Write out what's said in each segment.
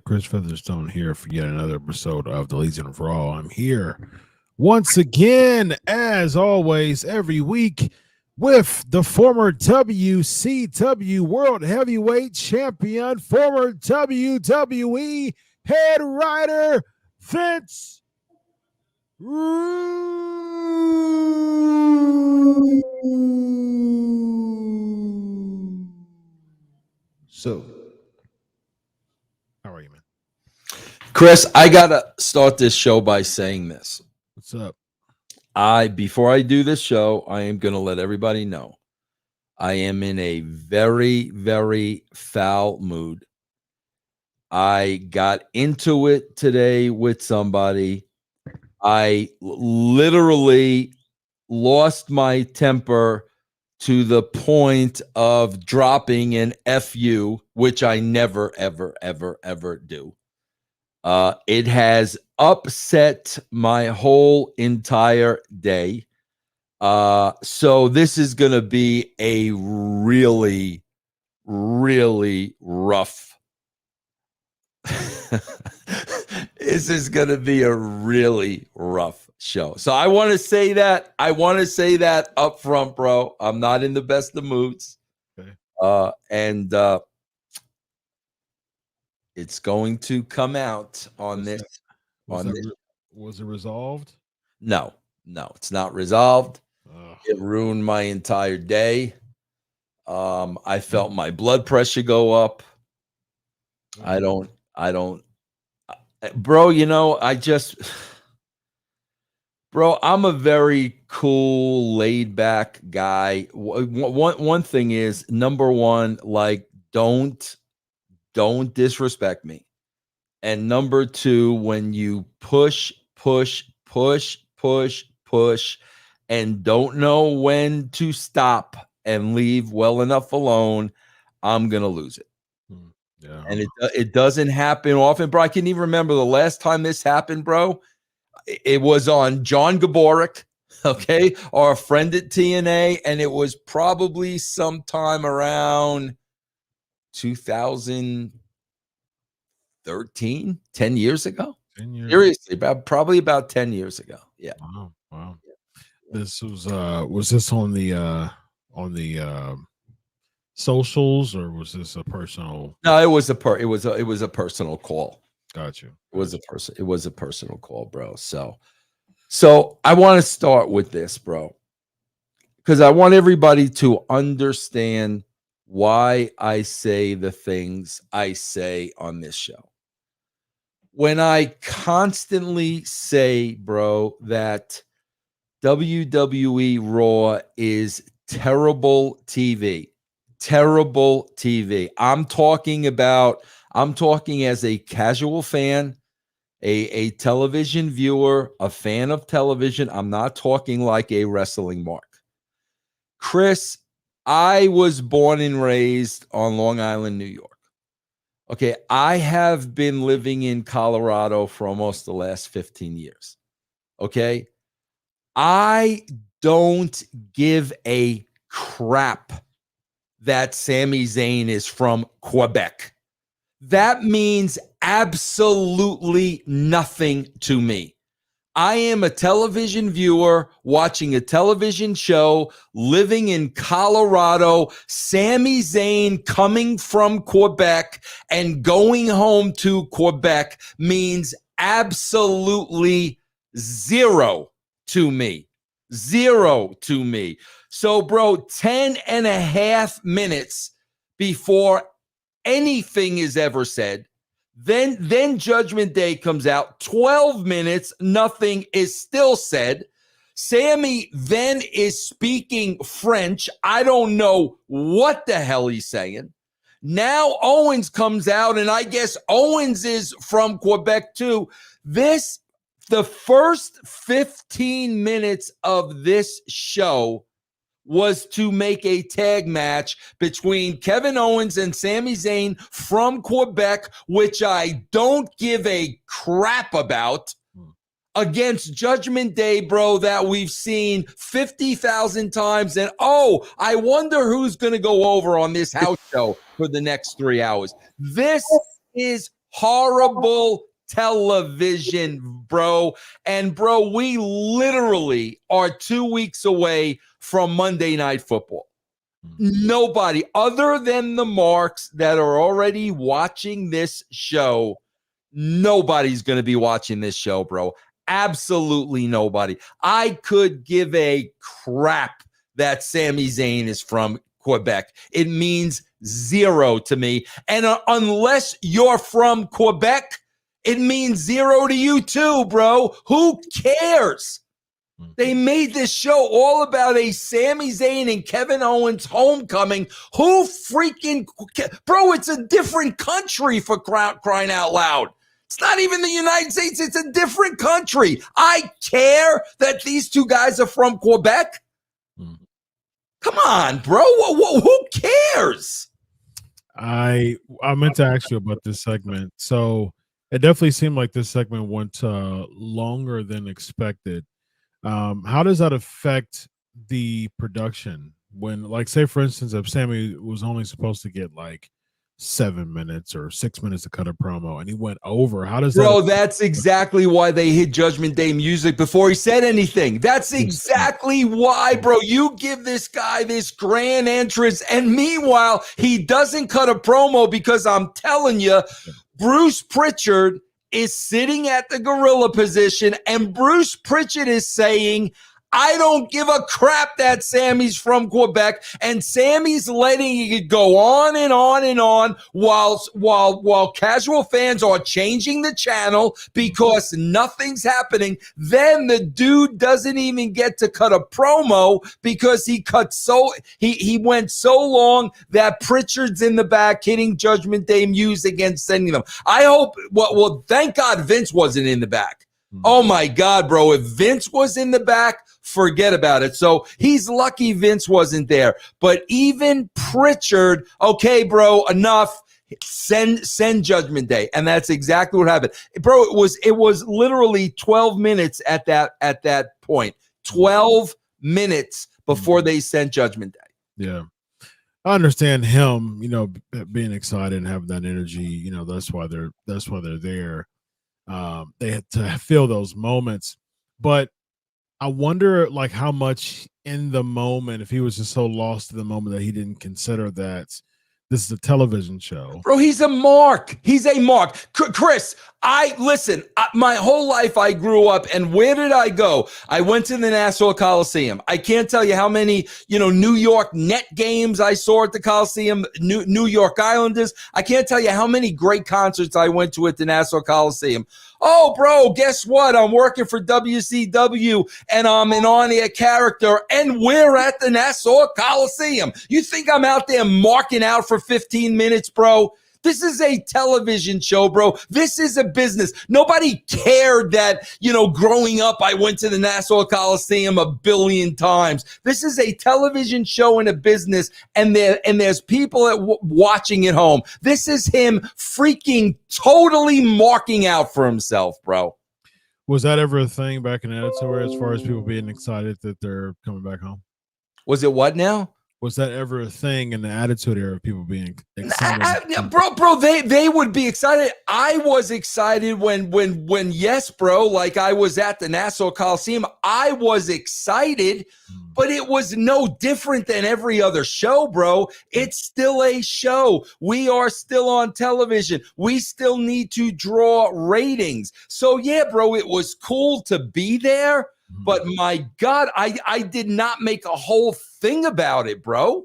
Chris Featherstone here for yet another episode of the Legion of Raw. I'm here once again, as always, every week with the former WCW World Heavyweight Champion, former WWE head writer, Vince Russo. How are you, man? Chris, I gotta start this show by saying this. What's up? Before I do this show, I am gonna let everybody know I am in a very, very foul mood. I got into it today with somebody. I literally lost my temper to the point of dropping an FU, which I never, ever, ever, ever do. It has upset my whole entire day. So this is going to be a really, really rough. This is going to be a really rough show. So I want to say that. I want to say that up front, bro. I'm not in the best of moods. Okay. And it's going to come out on this. Was it resolved? No, it's not resolved. It ruined my entire day. I felt my blood pressure go up. I don't, bro, bro, I'm a very cool, laid back guy. One thing is, number one, like, don't disrespect me. And number two, when you push and don't know when to stop and leave well enough alone, I'm going to lose it. Yeah. And it doesn't happen often, bro. I can even remember the last time this happened, bro. It was on John Gaborik, okay, our friend at TNA, and it was probably sometime around 2013, 10 years ago. 10 years. Seriously, probably about 10 years ago. Yeah. Wow. This was this on the socials, or was this a personal? No, it was a personal call. Got you. It was a personal call, bro. So I want to start with this, bro, because I want everybody to understand why I say the things I say on this show. When I constantly say, bro, that WWE RAW is terrible TV. I'm talking as a casual fan, a television viewer, a fan of television. I'm not talking like a wrestling mark. Chris, I was born and raised on Long Island, New York. Okay, I have been living in Colorado for almost the last 15 years. Okay, I don't give a crap that Sami Zayn is from Quebec. That means absolutely nothing to me. I am a television viewer watching a television show, living in Colorado. Sami Zayn coming from Quebec and going home to Quebec means absolutely zero to me. Zero to me. So, bro, 10 and a half minutes before anything is ever said. Then Judgment Day comes out. 12 minutes, nothing is still said. Sami then is speaking French. I don't know what the hell he's saying. Now Owens comes out, and I guess Owens is from Quebec too. The first 15 minutes of this show was to make a tag match between Kevin Owens and Sami Zayn from Quebec, which I don't give a crap about, against Judgment Day, bro, that we've seen 50,000 times. And, I wonder who's going to go over on this house show for the next 3 hours. This is horrible television, bro. And, bro, we literally are 2 weeks away from Monday Night Football. Nobody other than the marks that are already watching this show, nobody's going to be watching this show, bro. Absolutely nobody. I could give a crap that Sami Zayn is from Quebec. It means zero to me. And unless you're from Quebec, it means zero to you too, bro. Who cares? They made this show all about a Sami Zayn and Kevin Owens homecoming. Who freaking, bro, it's a different country for crying out loud. It's not even the United States. It's a different country. I care that these two guys are from Quebec. Come on, bro. Who cares? I meant to ask you about this segment. So it definitely seemed like this segment went longer than expected. How does that affect the production when, like, say for instance, if Sami was only supposed to get like 7 minutes or 6 minutes to cut a promo and he went over, how does that? Bro, that's exactly why they hit Judgment Day music before he said anything. That's exactly why, bro. You give this guy this grand entrance, and meanwhile, he doesn't cut a promo because I'm telling you, Bruce Pritchard is sitting at the gorilla position, and Bruce Pritchard is saying, I don't give a crap that Sami's from Quebec, and Sami's letting it go on and on and on while casual fans are changing the channel because nothing's happening. Then the dude doesn't even get to cut a promo because he went so long that Pritchard's in the back hitting Judgment Day music and sending them. I hope, well, thank God Vince wasn't in the back. Oh my God, bro. If Vince was in the back, forget about it. So he's lucky Vince wasn't there. But even Pritchard, okay, bro, enough. Send Judgment Day. And that's exactly what happened. Bro, it was literally 12 minutes at that point. 12 minutes before they sent Judgment Day. Yeah. I understand him, being excited and having that energy, that's why they're there. They had to feel those moments, but I wonder like how much in the moment, if he was just so lost in the moment that he didn't consider that this is a television show. Bro, he's a mark. He's a mark. Chris, my whole life I grew up, and where did I go? I went to the Nassau Coliseum. I can't tell you how many, New York Net games I saw at the Coliseum, New York Islanders. I can't tell you how many great concerts I went to at the Nassau Coliseum. Oh, bro, guess what? I'm working for WCW, and I'm an on-air character, and we're at the Nassau Coliseum. You think I'm out there marking out for 15 minutes, bro? This is a television show, bro. This is a business. Nobody cared that, growing up, I went to the Nassau Coliseum a billion times. This is a television show and a business, and there's people watching at home. This is him freaking totally marking out for himself, bro. Was that ever a thing back in Attitude as far as people being excited that they're coming back home? Was it what now? was that ever a thing in the Attitude Era of people being excited? Bro, they would be excited. I was excited when yes, bro, like I was at the Nassau Coliseum. I was excited, but it was no different than every other show, bro. It's still a show. We are still on television. We still need to draw ratings. So yeah, bro, it was cool to be there. But my God, I did not make a whole thing about it, bro.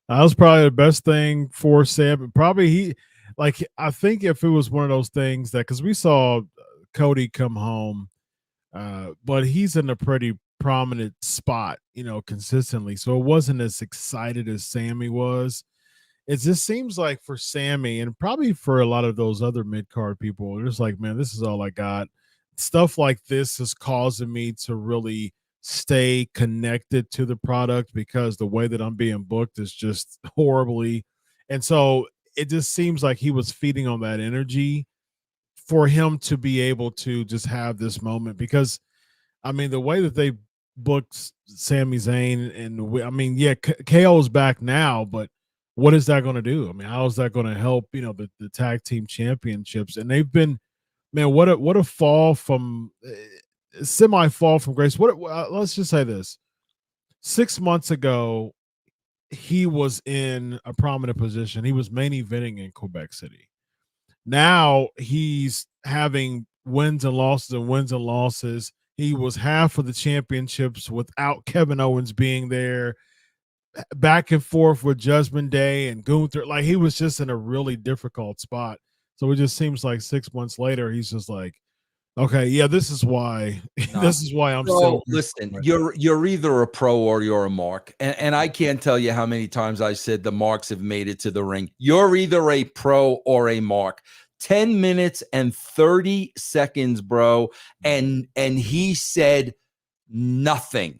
That was probably the best thing for Sam. Probably I think if it was one of those things that, because we saw Cody come home, but he's in a pretty prominent spot, consistently. So it wasn't as excited as Sammy was. It just seems like for Sammy, and probably for a lot of those other mid-card people, they're just like, man, this is all I got. Stuff like this is causing me to really stay connected to the product, because the way that I'm being booked is just horribly. And so it just seems like he was feeding on that energy for him to be able to just have this moment. Because I mean, the way that they booked Sami Zayn, and I mean, yeah, KO is back now, but what is that going to do? I mean, how is that going to help, the tag team championships? And they've been, man, what a fall from semi fall from grace. Let's just say this: 6 months ago, he was in a prominent position. He was main eventing in Quebec City. Now he's having wins and losses. He was half of the championships without Kevin Owens being there, back and forth with Judgment Day and Gunther. Like, he was just in a really difficult spot. So it just seems like 6 months later, he's just like, okay, yeah, this is why this is why I'm still. Listen, you're either a pro or you're a mark. And I can't tell you how many times I said the marks have made it to the ring. You're either a pro or a mark. 10 minutes and 30 seconds, bro. And he said nothing.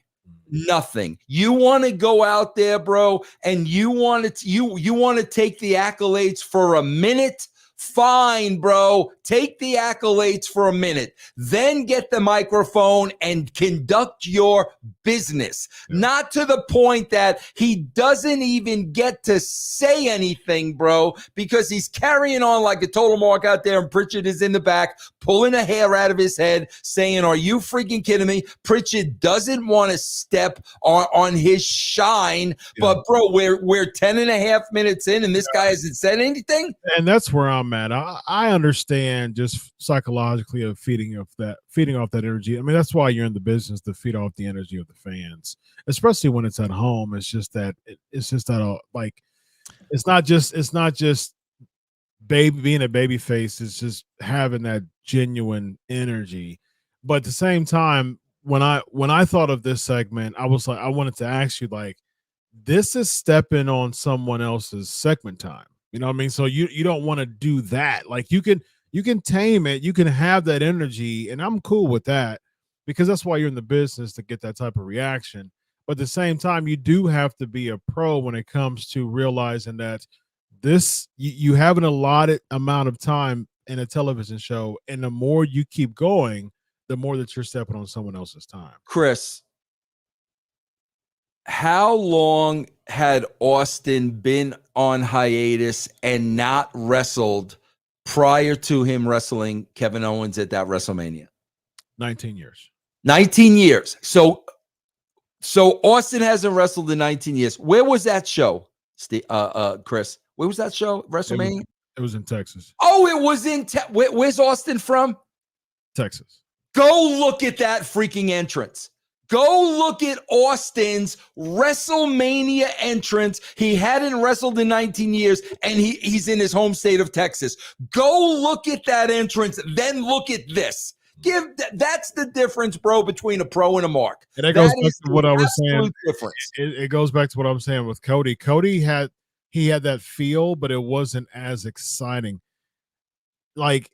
Nothing. You want to go out there, bro, and you want to take the accolades for a minute? Fine, bro. Take the accolades for a minute. Then get the microphone and conduct your business. Not to the point that he doesn't even get to say anything, bro, because he's carrying on like a total mark out there, and Pritchard is in the back pulling a hair out of his head saying, are you freaking kidding me? Pritchard doesn't want to step on his shine. But, bro, we're 10 and a half minutes in, and this guy hasn't said anything? And that's where I'm at. I understand just psychologically of feeding off that energy. I mean, that's why you're in the business, to feed off the energy of the fans, especially when it's at home. It's just that like, it's not just being a baby face. It's just having that genuine energy. But at the same time, when I thought of this segment, I was like, I wanted to ask you, like, this is stepping on someone else's segment time. You know what I mean? So you don't want to do that. Like, you can tame it, you can have that energy, and I'm cool with that, because that's why you're in the business, to get that type of reaction. But at the same time, you do have to be a pro when it comes to realizing that you have an allotted amount of time in a television show, and the more you keep going, the more that you're stepping on someone else's time. Chris, how long had Austin been on hiatus and not wrestled prior to him wrestling Kevin Owens at that WrestleMania? 19 years. 19 years. So Austin hasn't wrestled in 19 years. Where was that show, Chris? Where was that show? WrestleMania? It was in Texas. Oh, it was in where's Austin from? Texas. Go look at that freaking entrance. Go look at Austin's WrestleMania entrance. He hadn't wrestled in 19 years, and he's in his home state of Texas. Go look at that entrance, then look at this. That's the difference, bro, between a pro and a mark. And that goes back to what I was saying. Difference. It goes back to what I'm saying with Cody. Cody had that feel, but it wasn't as exciting. Like,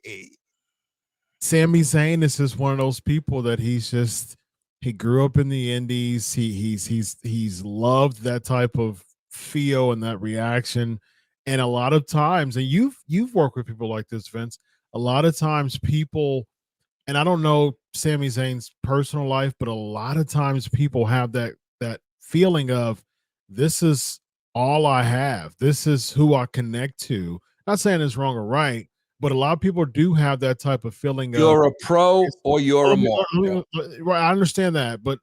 Sami Zayn is just one of those people that he grew up in the Indies. He's loved that type of feel and that reaction. And a lot of times, and you've worked with people like this, Vince, a lot of times people, and I don't know Sami Zayn's personal life, but a lot of times people have that feeling of, this is all I have. This is who I connect to. Not saying it's wrong or right, but a lot of people do have that type of feeling of You're a pro or you're a mark. right. I understand that, but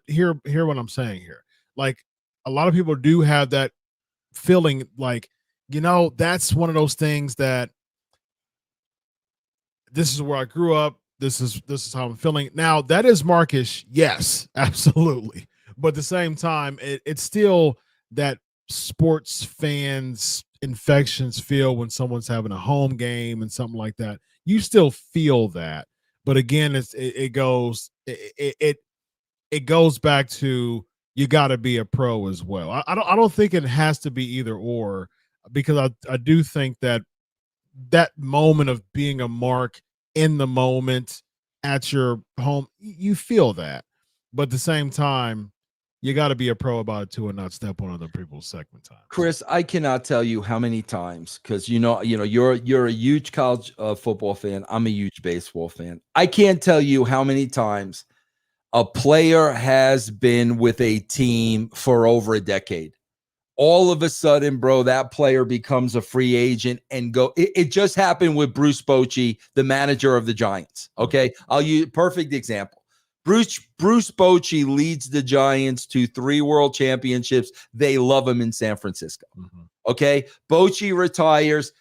hear what I'm saying here. Like a lot of people do have that feeling, like, that's one of those things that this is where I grew up. This is how I'm feeling. Now, that is markish, yes, absolutely. But at the same time, it's still that sports fans infections feel when someone's having a home game and something like that. You still feel that. But again, it goes back to, you got to be a pro as well. I don't think it has to be either or, because I do think that moment of being a mark in the moment at your home, you feel that. But at the same time, you got to be a pro about it too, and not step on other people's segment time. Chris, I cannot tell you how many times, because you're a huge college football fan. I'm a huge baseball fan. I can't tell you how many times a player has been with a team for over a decade. All of a sudden, bro, that player becomes a free agent and it just happened with Bruce Bochy, the manager of the Giants. Okay. I'll use perfect example. Bruce Bochy leads the Giants to 3 world championships. They love him in San Francisco. Mm-hmm. Okay. Bochy retires,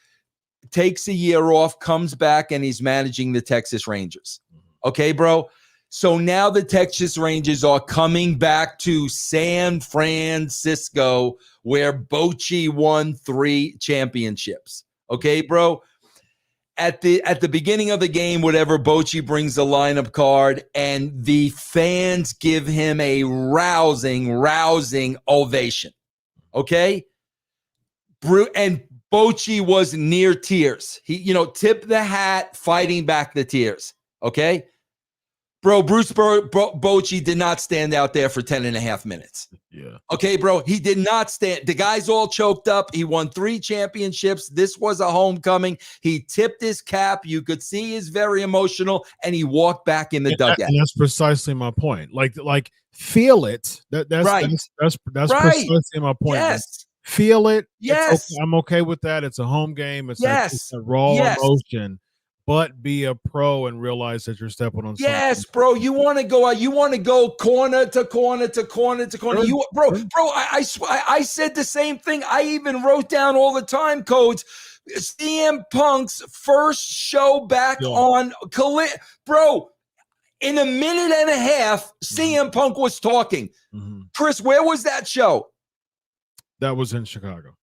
takes a year off, comes back, and he's managing the Texas Rangers. Okay, bro. So now the Texas Rangers are coming back to San Francisco, where Bochy won 3 championships. Okay, bro. At the beginning of the game, whatever, Bochy brings the lineup card, and the fans give him a rousing ovation. Okay? And Bochy was near tears. He, tipped the hat, fighting back the tears. Okay? Bro, Bruce Bochy did not stand out there for 10 and a half minutes. Yeah. Okay, bro. He did not stand. The guy's all choked up. He won 3 championships. This was a homecoming. He tipped his cap. You could see he's very emotional, and he walked back in the dugout. And that's precisely my point. Like feel it. That's right. That's right. Precisely my point. Yes. Feel it. Yes. Okay. I'm okay with that. It's a home game. It's a raw emotion. But be a pro and realize that you're stepping on something. Yes, bro. You want to go out. You want to go corner to corner to corner to corner. I said the same thing. I even wrote down all the time codes. CM Punk's first show back on bro. In a minute and a half, CM Punk was talking. Mm-hmm. Chris, where was that show? That was in Chicago.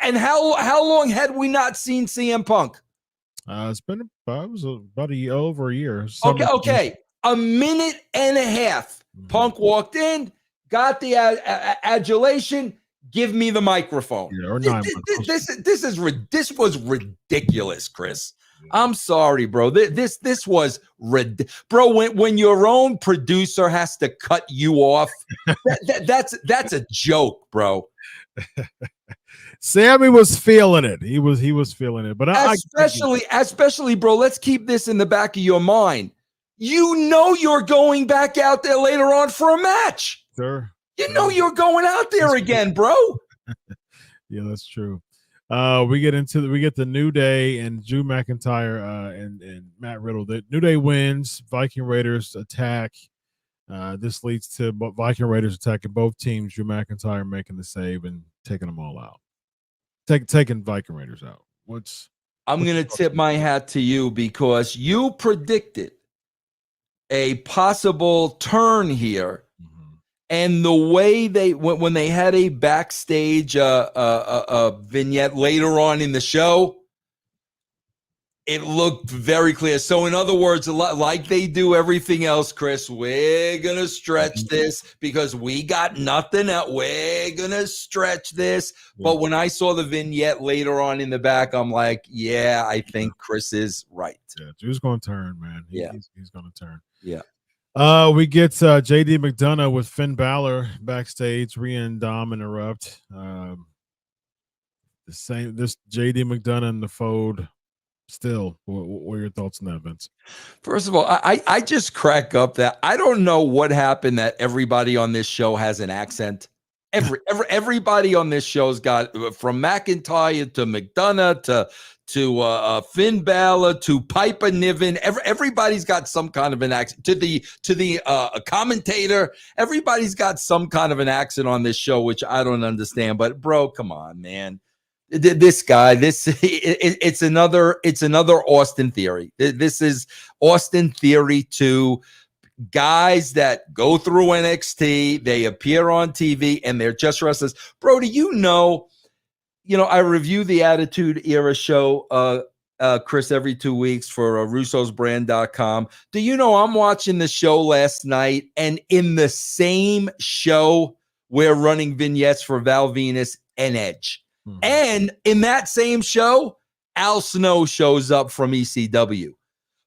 And how long had we not seen CM Punk? It's been about over a year. Okay. A minute and a half. Mm-hmm. Punk walked in, got the adulation. Give me the microphone. Yeah, or 9 this was ridiculous, Chris. Yeah. I'm sorry, bro. This was bro. When your own producer has to cut you off, that's a joke, bro. Sammy was feeling it. He was feeling it. But especially, bro, let's keep this in the back of your mind. You're going back out there later on for a match. Sure. You're going out there again, bro. Yeah, that's true. We get the New Day and Drew McIntyre and Matt Riddle. The New Day wins. Viking Raiders attack. This leads to Viking Raiders attacking both teams. Drew McIntyre making the save and taking them all out. Taking Viking Raiders out. I'm going to tip my hat to you, because you predicted a possible turn here. Mm-hmm. And the way when they had a backstage vignette later on in the show, it looked very clear. So in other words, like they do everything else, Chris, we're going to stretch this because we got nothing else. We're going to stretch this. Yeah. But when I saw the vignette later on in the back, I'm like, yeah, I think Chris is right. Yeah, Drew's going to turn, man. He's going to turn. Yeah. We get JD McDonough with Finn Balor backstage. Rhea and Dom interrupt. This JD McDonough and the Fode. Still, what are your thoughts on that, Vince? First of all, I just crack up that I don't know what happened that everybody on this show has an accent. Everybody on this show's got, from McIntyre to McDonough to Finn Balor to Piper Niven. Everybody's got some kind of an accent. To the commentator, everybody's got some kind of an accent on this show, which I don't understand. But bro, come on, man. This guy, it's another Austin Theory. This is Austin Theory to guys that go through NXT, they appear on TV, and they're just wrestlers. Bro, do you know, I review the Attitude Era show, Chris, every 2 weeks for russosbrand.com. Do you know I'm watching the show last night, and in the same show, we're running vignettes for Val Venus and Edge. Mm-hmm. And in that same show, Al Snow shows up from ECW.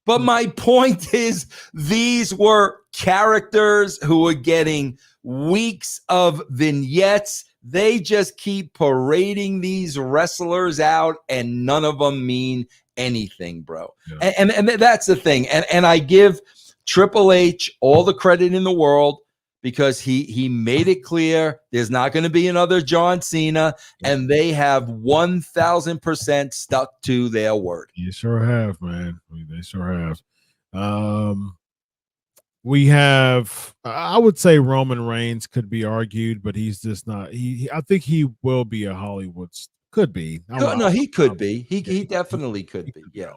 But my point is, these were characters who were getting weeks of vignettes. They just keep parading these wrestlers out, and none of them mean anything, bro. Yeah. And that's the thing. And I give Triple H all the credit in the world, because he made it clear there's not going to be another John Cena, and they have 1,000% stuck to their word. You sure have, man. They sure have. We have, I would say Roman Reigns could be argued, but he's just not. I think he will be a Hollywood. Could be. No, he could be. He definitely could be. Yeah.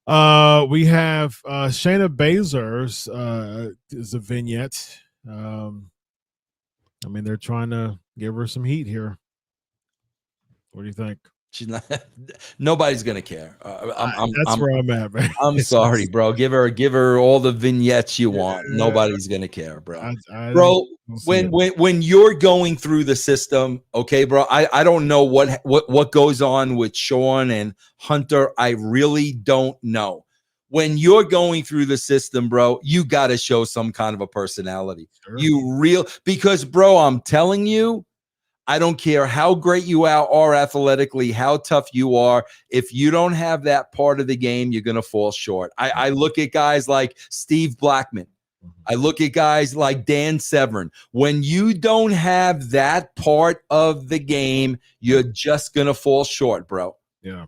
We have Shayna Baszler's is a vignette. I mean, they're trying to give her some heat here. What do you think? She's not. Nobody's gonna care. That's where I'm at, man. I'm sorry, bro. Give her all the vignettes you want. Nobody's gonna care, bro. Bro, when you're going through the system, okay, bro. I don't know what goes on with Sean and Hunter. I really don't know. When you're going through the system, bro, you got to show some kind of a personality. Sure. Because, bro, I'm telling you, I don't care how great you are athletically, how tough you are. If you don't have that part of the game, you're going to fall short. I look at guys like Steve Blackman. I look at guys like Dan Severn. When you don't have that part of the game, you're just going to fall short, bro. Yeah.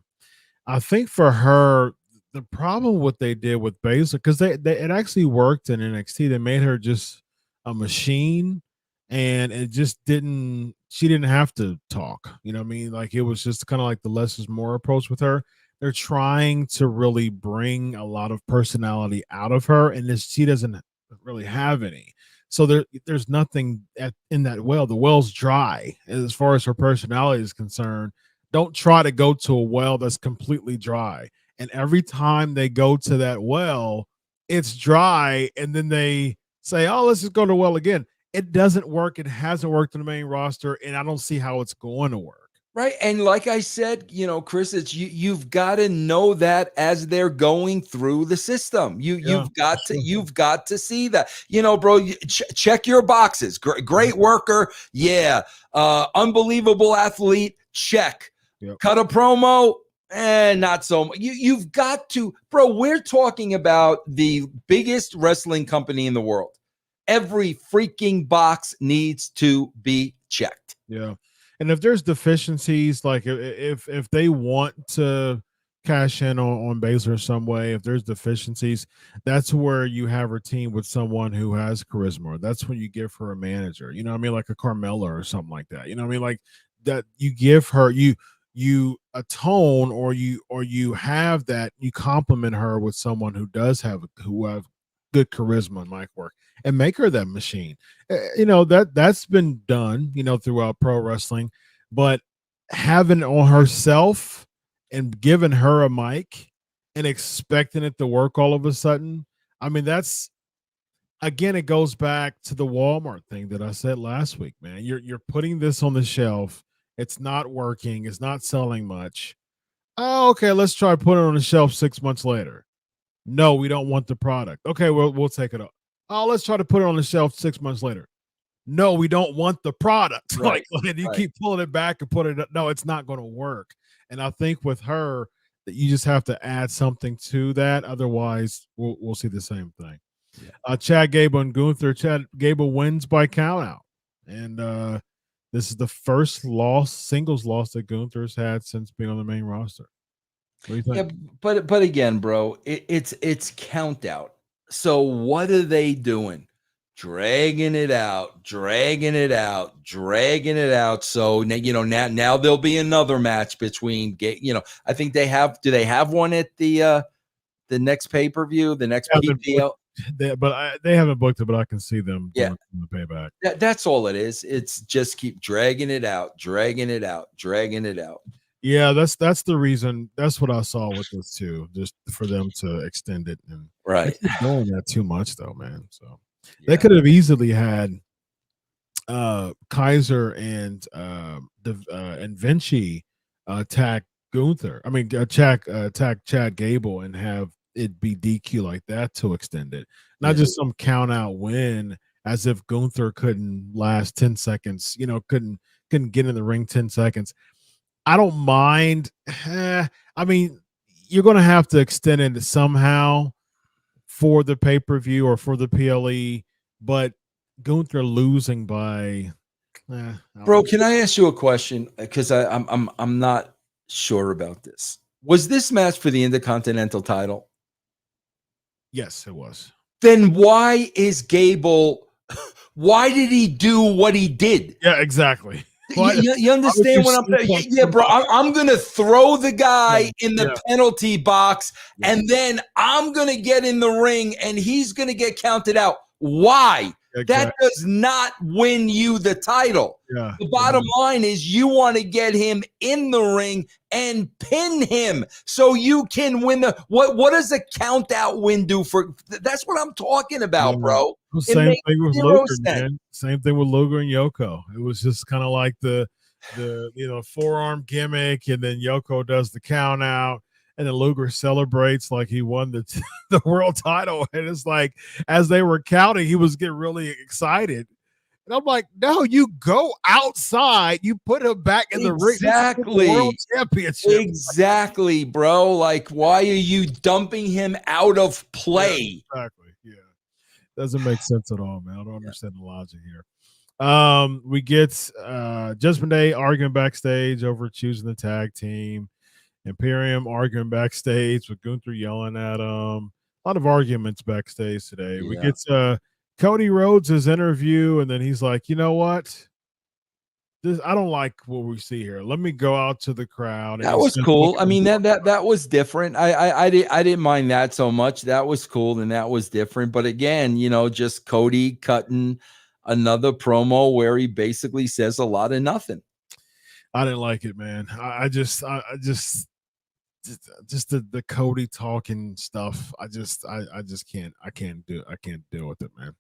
I think for her, the problem what they did with Baszler, because it actually worked in NXT. They made her just a machine, and it just didn't. She didn't have to talk. You know what I mean? Like, it was just kind of like the less is more approach with her. They're trying to really bring a lot of personality out of her, and she doesn't really have any. So there's nothing in that well. The well's dry as far as her personality is concerned. Don't try to go to a well that's completely dry. And every time they go to that well, it's dry. And then they say, oh, let's just go to the well again. It doesn't work. It hasn't worked in the main roster. And I don't see how it's going to work. Right. And like I said, Chris, it's you've got to know that as they're going through the system. You've got to see that, bro, check your boxes. Great worker. Yeah. Unbelievable athlete. Check. Yep. Cut a promo. Not so much. You've got to, bro. We're talking about the biggest wrestling company in the world. Every freaking box needs to be checked. Yeah. And if there's deficiencies, like if they want to cash in on Baszler some way, if there's deficiencies, that's where you have her team with someone who has charisma. That's when you give her a manager, you know what I mean? Like a Carmella or something like that. You know what I mean? Like that you give her, you atone or you have that, you compliment her with someone who have good charisma and mic work, and make her that machine. That's been done, throughout pro wrestling, but having it on herself and giving her a mic and expecting it to work all of a sudden, I mean, that's, again, it goes back to the Walmart thing that I said last week, man. You're putting this on the shelf. It's not working. It's not selling much. Oh, okay, let's try putting it on the shelf 6 months later. No, we don't want the product. Okay, we'll take it up. Oh, let's try to put it on the shelf 6 months later. No, we don't want the product. Right. Like you keep pulling it back and putting it up. No, it's not going to work. And I think with her that you just have to add something to that. Otherwise, we'll see the same thing. Yeah. Chad Gable and Gunther. Chad Gable wins by count out. And this is the first singles loss that Gunther's had since being on the main roster. What do you think? Yeah, but again, bro, it's count out. So what are they doing? Dragging it out, dragging it out, dragging it out. So now there'll be another match between I think they have. Do they have one at the next pay-per-view, the next PPL? They haven't booked it, but I can see them Yeah. doing the payback. That's all it is. It's just keep dragging it out, dragging it out, dragging it out. Yeah, that's the reason. That's what I saw with this too, just for them to extend it. And Right. they're doing that too much though, man. So they could have easily had Kaiser and Vinci attack Gunther. I mean, attack Chad Gable and have it be DQ like that to extend it, not just some count out win as if Gunther couldn't last 10 seconds. Couldn't get in the ring 10 seconds. I don't mind. I mean, you're going to have to extend it somehow for the pay-per-view or for the PLE, but Gunther losing by Bro, can I ask you a question? Because I'm not sure about this. Was this match for the Intercontinental title? Yes, it was. Then why is Gable? Why did he do what he did? Yeah, exactly. You understand what I'm saying? Yeah, bro. I'm going to throw the guy in the penalty box, and then I'm going to get in the ring, and he's going to get counted out. Why? Exactly. That does not win you the title. Yeah. The bottom line is you want to get him in the ring and pin him so you can win the what does a count out win do for that's what I'm talking about, bro. Same thing with Luger, man. Same thing with Luger and Yoko. It was just kind of like the forearm gimmick, and then Yoko does the count out. And then Luger celebrates like he won the world title. And it's like, as they were counting, he was getting really excited. And I'm like, no, you go outside. You put him back in the ring. Exactly. World championship. Exactly, bro. Like, why are you dumping him out of play? Yeah, exactly. Yeah. Doesn't make sense at all, man. I don't understand the logic here. We get Judgment Day arguing backstage over choosing the tag team. Imperium arguing backstage with Gunther yelling at him. A lot of arguments backstage today. Yeah. We get Cody Rhodes' interview, and then he's like, you know what? I don't like what we see here. Let me go out to the crowd. That was cool. I mean, that was different. I didn't mind that so much. That was cool and that was different. But again, just Cody cutting another promo where he basically says a lot of nothing. I didn't like it, man. I just the Cody talking stuff. I can't deal with it, man.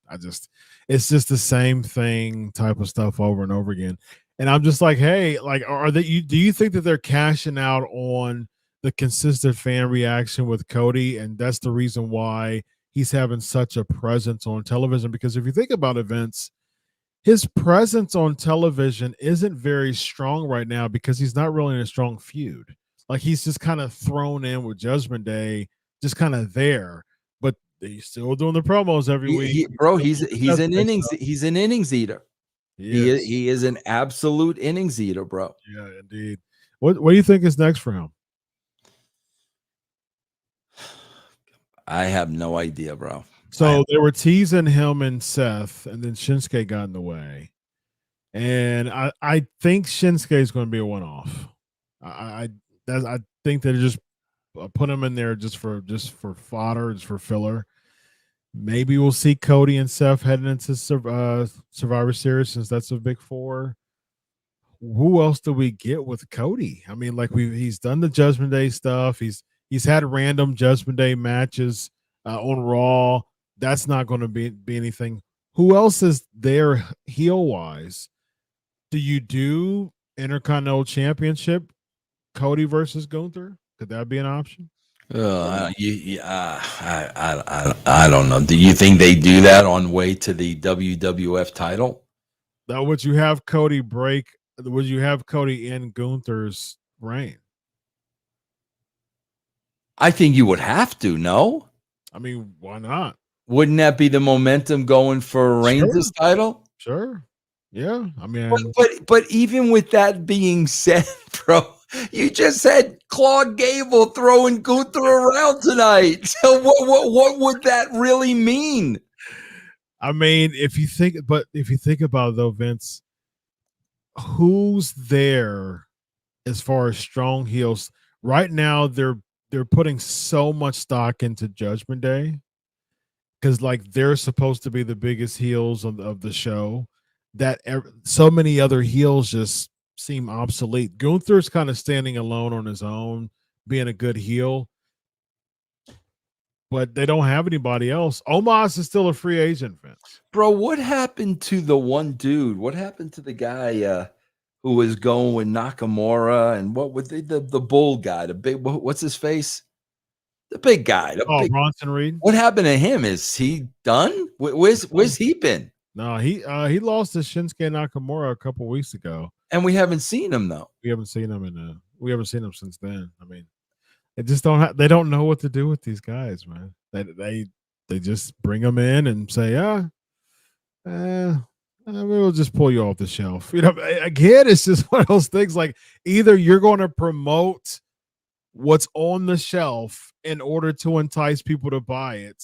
It's just the same thing type of stuff over and over again. And I'm just like, hey, like, do you think that they're cashing out on the consistent fan reaction with Cody? And that's the reason why he's having such a presence on television. Because if you think about events, his presence on television isn't very strong right now because he's not really in a strong feud. Like, he's just kind of thrown in with Judgment Day, just kind of there, but he's still doing the promos every week. He's an innings eater. He is an absolute innings eater, bro. Yeah, indeed. What do you think is next for him? I have no idea, bro. So they were teasing him and Seth, and then Shinsuke got in the way. And I think Shinsuke is going to be a one-off. I think they just put him in there just for fodder, just for filler. Maybe we'll see Cody and Seth heading into Survivor Series, since that's a big four. Who else do we get with Cody? I mean, like, he's done the Judgment Day stuff. He's had random Judgment Day matches on Raw. That's not going to be anything. Who else is there heel wise? Do you do Intercontinental Championship? Cody versus Gunther? Could that be an option? I don't know. Do you think they do that on way to the WWF title? Now, would you have Cody break? Would you have Cody in Gunther's reign? I think you would have to. No, I mean, why not? Wouldn't that be the momentum going for Reigns' title? Sure. Yeah, I mean, But even with that being said, bro, you just had Claude Gable throwing Gunther around tonight. So what would that really mean? I mean, if you think about it though, Vince, who's there as far as strong heels right now? They're putting so much stock into Judgment Day because like they're supposed to be the biggest heels of the show that so many other heels just seem obsolete. Gunther's kind of standing alone on his own, being a good heel, but they don't have anybody else. Omos is still a free agent, Vince. Bro, what happened to the one dude? What happened to the guy who was going with Nakamura and what would the bull guy, the big what's his face? The big guy, Bronson Reed. What happened to him? Is he done? Where's he been? No, he lost to Shinsuke Nakamura a couple weeks ago, and we haven't seen him though. We haven't seen him since then. I mean, they just they don't know what to do with these guys, man. They just bring them in and say, we'll just pull you off the shelf. You know, again, it's just one of those things. Like either you're going to promote what's on the shelf in order to entice people to buy it,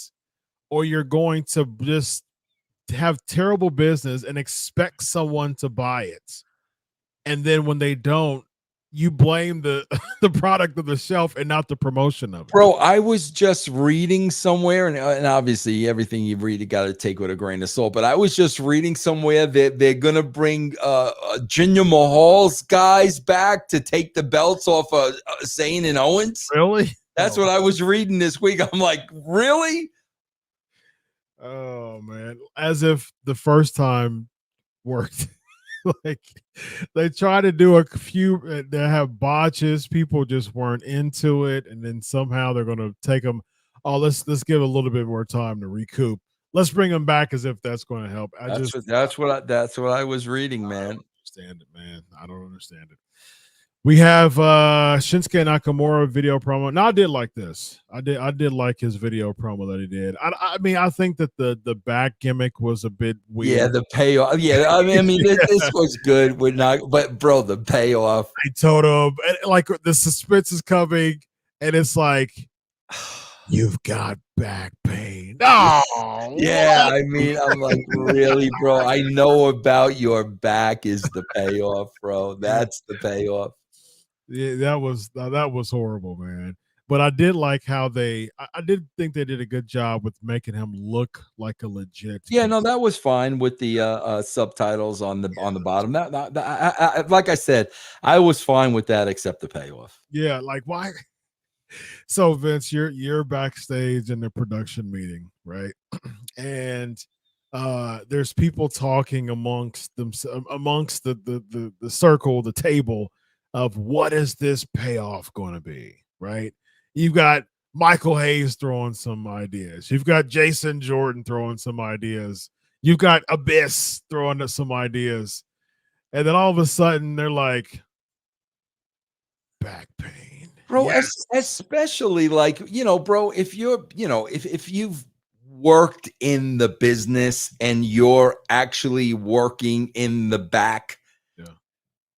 or you're going to just have terrible business and expect someone to buy it, and then when they don't, you blame the product of the shelf and not the promotion of it. Bro, I was just reading somewhere, and obviously everything you read, you got to take with a grain of salt, but I was just reading somewhere that they're going to bring Jinder Mahal's guys back to take the belts off of Zayn and Owens. Really? That's what I was reading this week. I'm like, really? Oh, man. As if the first time worked. Like they try to do a few that have botches, people just weren't into it, and then somehow they're going to take them. Oh, let's give a little bit more time to recoup. Let's bring them back as if that's going to help. That's what I was reading, man. I don't understand it, man. I don't understand it. We have Shinsuke Nakamura video promo. Now I did like this. I did like his video promo that he did. I mean, I think that the back gimmick was a bit weird. Yeah, the payoff. Yeah, I mean, this was good. We're not, but bro, the payoff. I told him like the suspense is coming, and it's like you've got back pain. Oh, yeah. I mean, I'm like, really, bro? I know about your back is the payoff, bro. That's the payoff. Yeah, that was horrible, man. But I did like how I did think they did a good job with making him look like a legit. Yeah, no, that was fine with the subtitles on the bottom. Like I said, I was fine with that, except the payoff. Yeah, like why? So Vince, you're backstage in the production meeting, right? And there's people talking amongst the circle, the table, of what is this payoff going to be, right? You've got Michael Hayes throwing some ideas. You've got Jason Jordan throwing some ideas. You've got Abyss throwing some ideas. And then all of a sudden they're like, back pain. Bro, yes. Especially like, bro, if you're, if you've worked in the business and you're actually working in the back,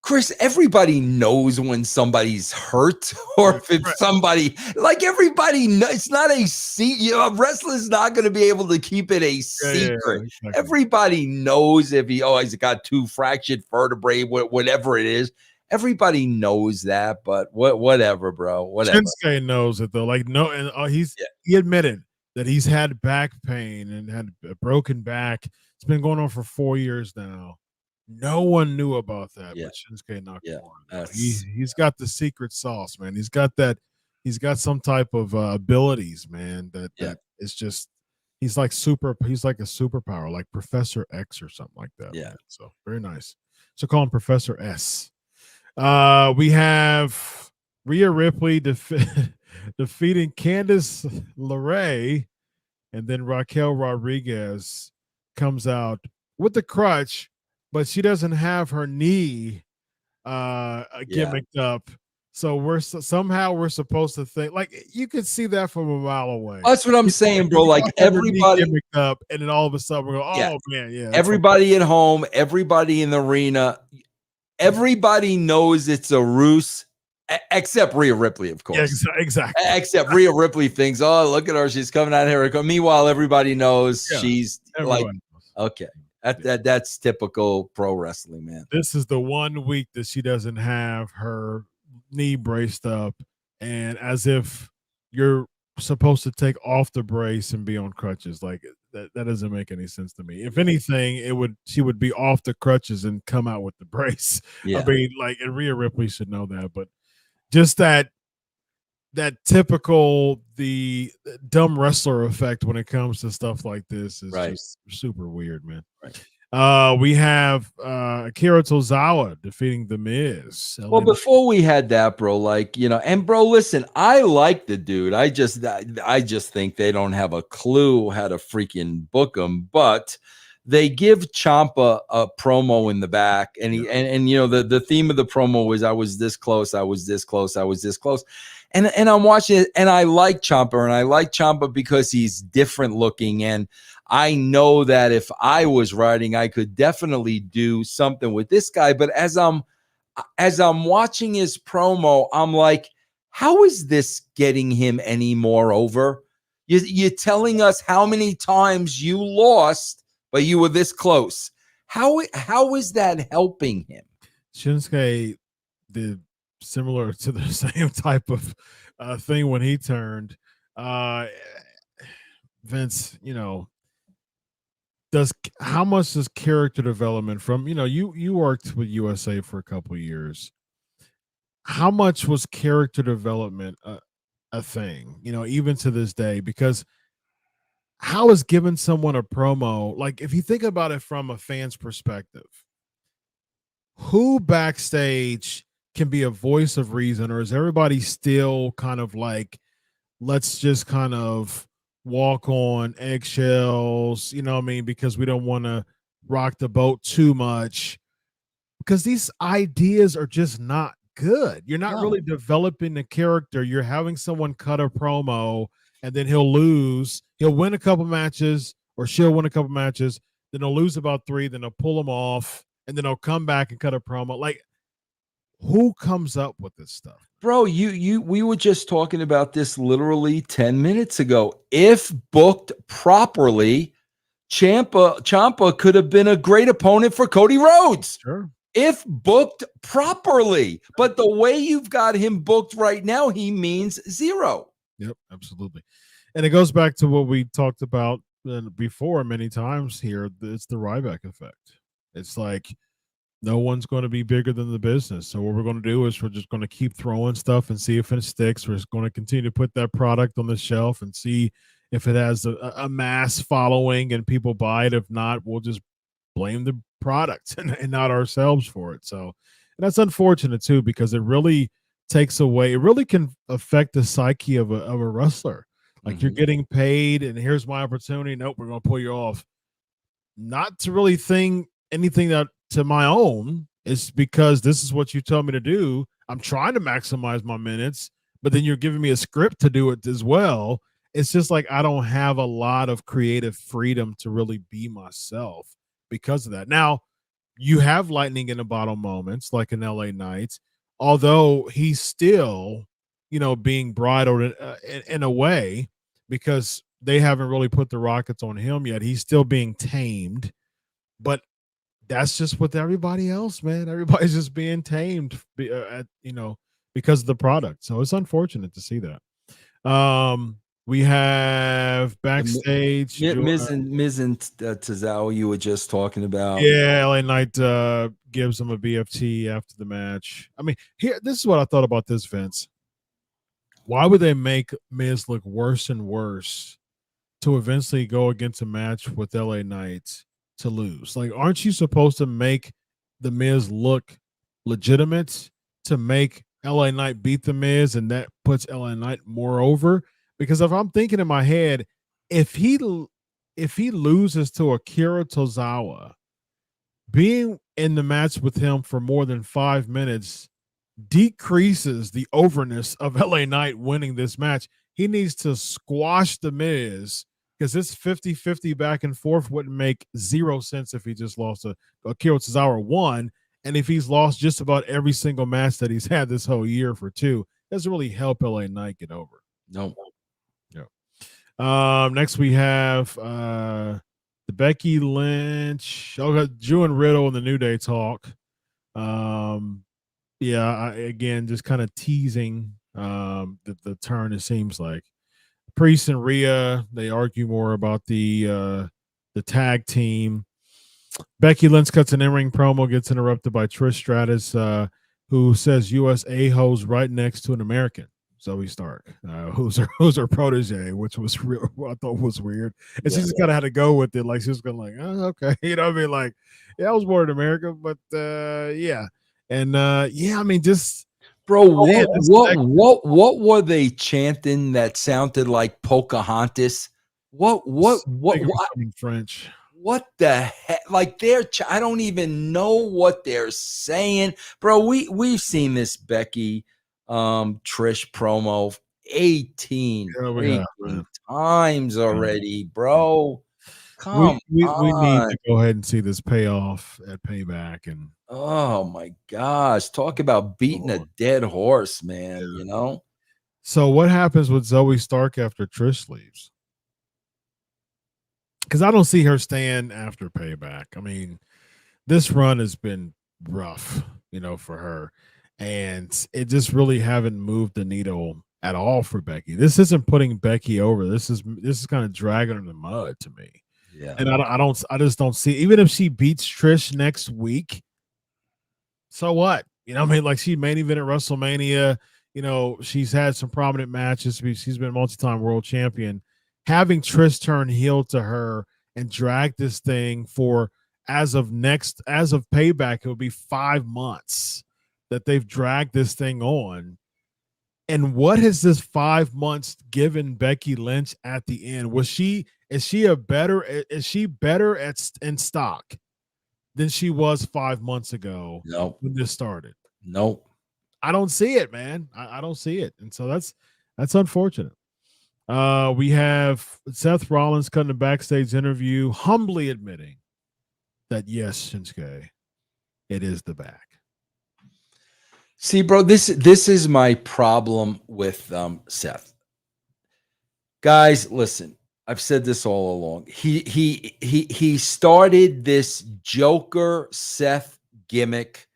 Chris, everybody knows when somebody's hurt or if somebody, like everybody knows, it's not a secret. A wrestler's not going to be able to keep it a secret. Yeah, exactly. Everybody knows if he's got 2 fractured vertebrae, whatever it is. Everybody knows that, but whatever, bro. Whatever. Shinsuke knows it though. Like and he admitted that he's had back pain and had a broken back. It's been going on for 4 years now. No one knew about that, but Shinsuke Nakamura. He's got the secret sauce, man. He's got some type of abilities, man. That it's just he's like a superpower, like Professor X or something like that. Yeah. Man. So very nice. So call him Professor S. We have Rhea Ripley defeating Candice LeRae, and then Raquel Rodriguez comes out with the crutch, but she doesn't have her knee gimmicked up. So somehow we're supposed to think like you could see that from a mile away. That's what I'm saying, bro. Like everybody gimmicked up, and then all of a sudden we go, yeah, oh man, yeah. everybody at home, everybody in the arena, everybody knows it's a ruse, except Rhea Ripley, of course. Yeah, exactly. Except Rhea Ripley thinks, oh, look at her, she's coming out here. Meanwhile, everybody knows she's like, okay, that's typical pro wrestling, man. This is the 1 week that she doesn't have her knee braced up, and as if you're supposed to take off the brace and be on crutches. Like that doesn't make any sense to me. If anything, she would be off the crutches and come out with the brace. Yeah. I mean, like, and Rhea Ripley should know that, but just that typical the dumb wrestler effect when it comes to stuff like this is just super weird, man. Right. We have Akira Tozawa defeating The Miz. Well, before we had that, bro, like, and bro, listen, I like the dude. I just think they don't have a clue how to freaking book him, but they give Ciampa a promo in the back, and the theme of the promo was I was this close, I was this close, I was this close. And I'm watching it, and I like Ciampa, and I like Ciampa because he's different looking, and I know that if I was writing, I could definitely do something with this guy. But as I'm watching his promo, I'm like, how is this getting him any more over? You're telling us how many times you lost, but you were this close. How is that helping him? Shinsuke did similar to the same type of thing when he turned. Vince, how much does character development from you worked with USA for a couple of years? How much was character development a thing? Even to this day, because how is giving someone a promo, like if you think about it from a fan's perspective, who backstage can be a voice of reason, or is everybody still kind of like, let's just kind of walk on eggshells, because we don't want to rock the boat too much, because these ideas are just not good. You're not really developing the character. You're having someone cut a promo, and then he'll lose. He'll win a couple matches, or she'll win a couple matches. Then he'll lose about 3. Then they'll pull him off, and then he'll come back and cut a promo. Like, who comes up with this stuff? Bro, we were just talking about this literally 10 minutes ago. If booked properly, Ciampa could have been a great opponent for Cody Rhodes. Sure. If booked properly. But the way you've got him booked right now, he means 0. Yep, absolutely. And it goes back to what we talked about before many times here. It's the Ryback effect. It's like, no one's going to be bigger than the business. So what we're going to do is we're just going to keep throwing stuff and see if it sticks. We're just going to continue to put that product on the shelf and see if it has a mass following and people buy it. If not, we'll just blame the product and not ourselves for it. So, and that's unfortunate too, because it really takes away, it really can affect the psyche of a wrestler. Like, you're getting paid and here's my opportunity. Nope, we're going to pull you off. Not to really think anything that to my own, is because this is what you tell me to do. I'm trying to maximize my minutes, but then you're giving me a script to do it as well. It's just like, I don't have a lot of creative freedom to really be myself because of that. Now, you have lightning in a bottle moments like in LA Knight, although he's still, being bridled in a way, because they haven't really put the rockets on him yet. He's still being tamed, but that's just with everybody else, man. Everybody's just being tamed, because of the product. So it's unfortunate to see that. We have backstage Miz and Tozawa you were just talking about. Yeah, LA Knight gives him a BFT after the match. I mean, this is what I thought about this, Vince. Why would they make Miz look worse and worse to eventually go against a match with LA Knight to lose? Like, aren't you supposed to make the Miz look legitimate to make LA Knight beat the Miz, and that puts LA Knight more over? Because if I'm thinking in my head, if he loses to Akira Tozawa, being in the match with him for more than 5 minutes decreases the overness of LA Knight winning this match. He needs to squash the Miz because this 50-50 back and forth wouldn't make zero sense if he just lost a Akira Tozawa 1. And if he's lost just about every single match that he's had this whole year for 2, doesn't really help LA Knight get over. No. Next we have the Becky Lynch. Drew and Riddle in the New Day talk. Again, just kind of teasing the turn, it seems like. Priest and Rhea, they argue more about the tag team. Becky Lynch cuts an in-ring promo, gets interrupted by Trish Stratus, who says U.S. a-holes right next to an American, Zoe Stark, who's her protege, which was real. I thought was weird, and she just kind of had to go with it, like she was going like, oh, okay, you know what I mean? Like, yeah, I was born in America, but yeah, and I mean, just bro, what were they chanting that sounded like Pocahontas? What in French? What the heck? Like I don't even know what they're saying, bro. We've seen this Becky Trish promo 18 times already, bro. We need to go ahead and see this payoff at Payback. And oh my gosh, talk about beating a dead horse, man. You know. So what happens with Zoe Stark after Trish leaves? Because I don't see her staying after Payback. I mean, this run has been rough, for her, and it just really haven't moved the needle at all for Becky. This isn't putting Becky over. This is kind of dragging her in the mud to me. Yeah, and I just don't see. Even if she beats Trish next week, so what? I mean, like she main event at WrestleMania. She's had some prominent matches. She's been multi-time world champion. Having Trish turn heel to her and drag this thing for as of Payback, it will be 5 months that they've dragged this thing on. And what has this 5 months given Becky Lynch at the end? Is she better in stock than she was 5 months ago? No, when this started. No, I don't see it, man. I don't see it, and so that's unfortunate. We have Seth Rollins cutting a backstage interview, humbly admitting that yes, Shinsuke, it is the back. See, bro, this is my problem with Seth. Guys, listen, I've said this all along. He started this Joker Seth gimmick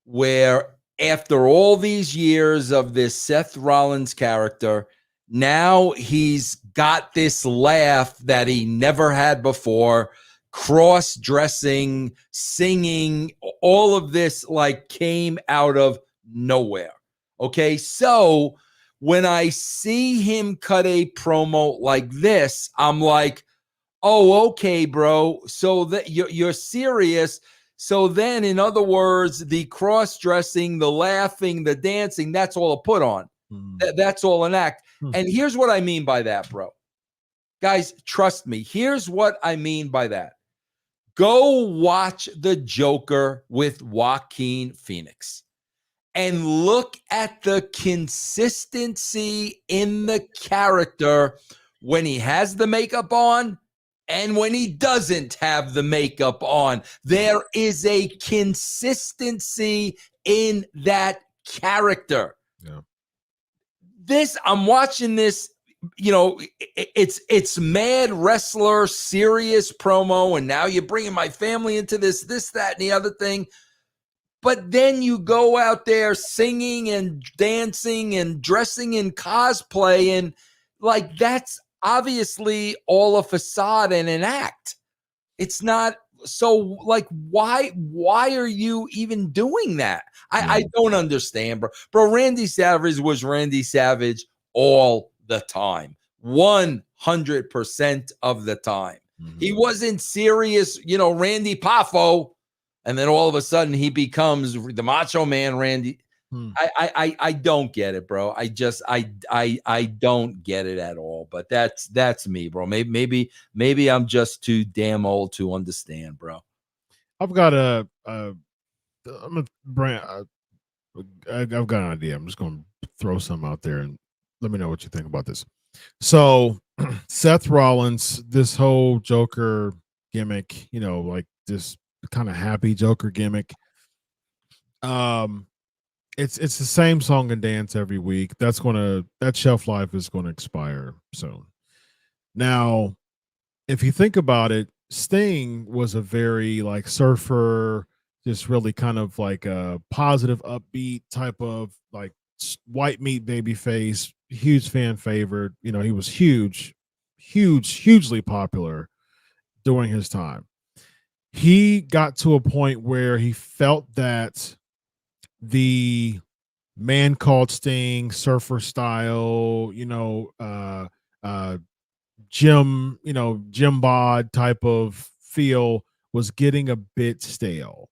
where after all these years of this Seth Rollins character, now he's got this laugh that he never had before, cross-dressing, singing, all of this like came out of nowhere. Okay, so when I see him cut a promo like this, I'm like, oh, okay, bro. So that you're serious. So then, in other words, the cross-dressing, the laughing, the dancing, that's all a put on. That's all an act. And here's what I mean by that, bro. Guys, trust me. Here's what I mean by that. Go watch The Joker with Joaquin Phoenix and look at the consistency in the character when he has the makeup on and when he doesn't have the makeup on. There is a consistency in that character. Yeah. I'm watching this, it's mad wrestler, serious promo, and now you're bringing my family into this, that, and the other thing. But then you go out there singing and dancing and dressing in cosplay, and like that's obviously all a facade and an act. It's not. So like, why are you even doing that? I don't understand, bro. Bro, Randy Savage was Randy Savage all the time, 100% of the time. He wasn't serious, Randy Poffo, and then all of a sudden he becomes the Macho Man Randy. I don't get it, bro. I don't get it at all. But that's me, bro. Maybe I'm just too damn old to understand, bro. I've got I'm a brand. I've got an idea. I'm just going to throw some out there and let me know what you think about this. So, Seth Rollins, this whole Joker gimmick, like this kind of happy Joker gimmick. It's the same song and dance every week. That shelf life is gonna expire soon. Now, if you think about it, Sting was a very like surfer, just really kind of like a positive, upbeat type of like white meat baby face, huge fan favorite. He was hugely popular during his time. He got to a point where he felt that the man called Sting, surfer style, Jim Bod type of feel was getting a bit stale.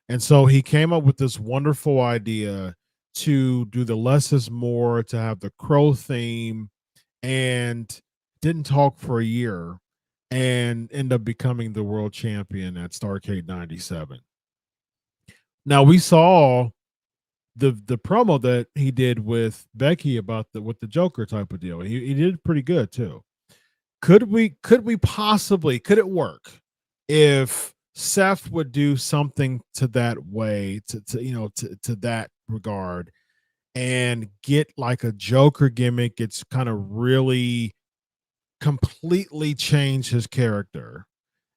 And so he came up with this wonderful idea to do the less is more, to have the Crow theme, and didn't talk for a year and end up becoming the world champion at Starrcade 97. Now we saw the promo that he did with Becky about with the Joker type of deal. He did pretty good too. Could it work if Seth would do something to that way, to that regard, and get like a Joker gimmick? It's kind of really completely change his character,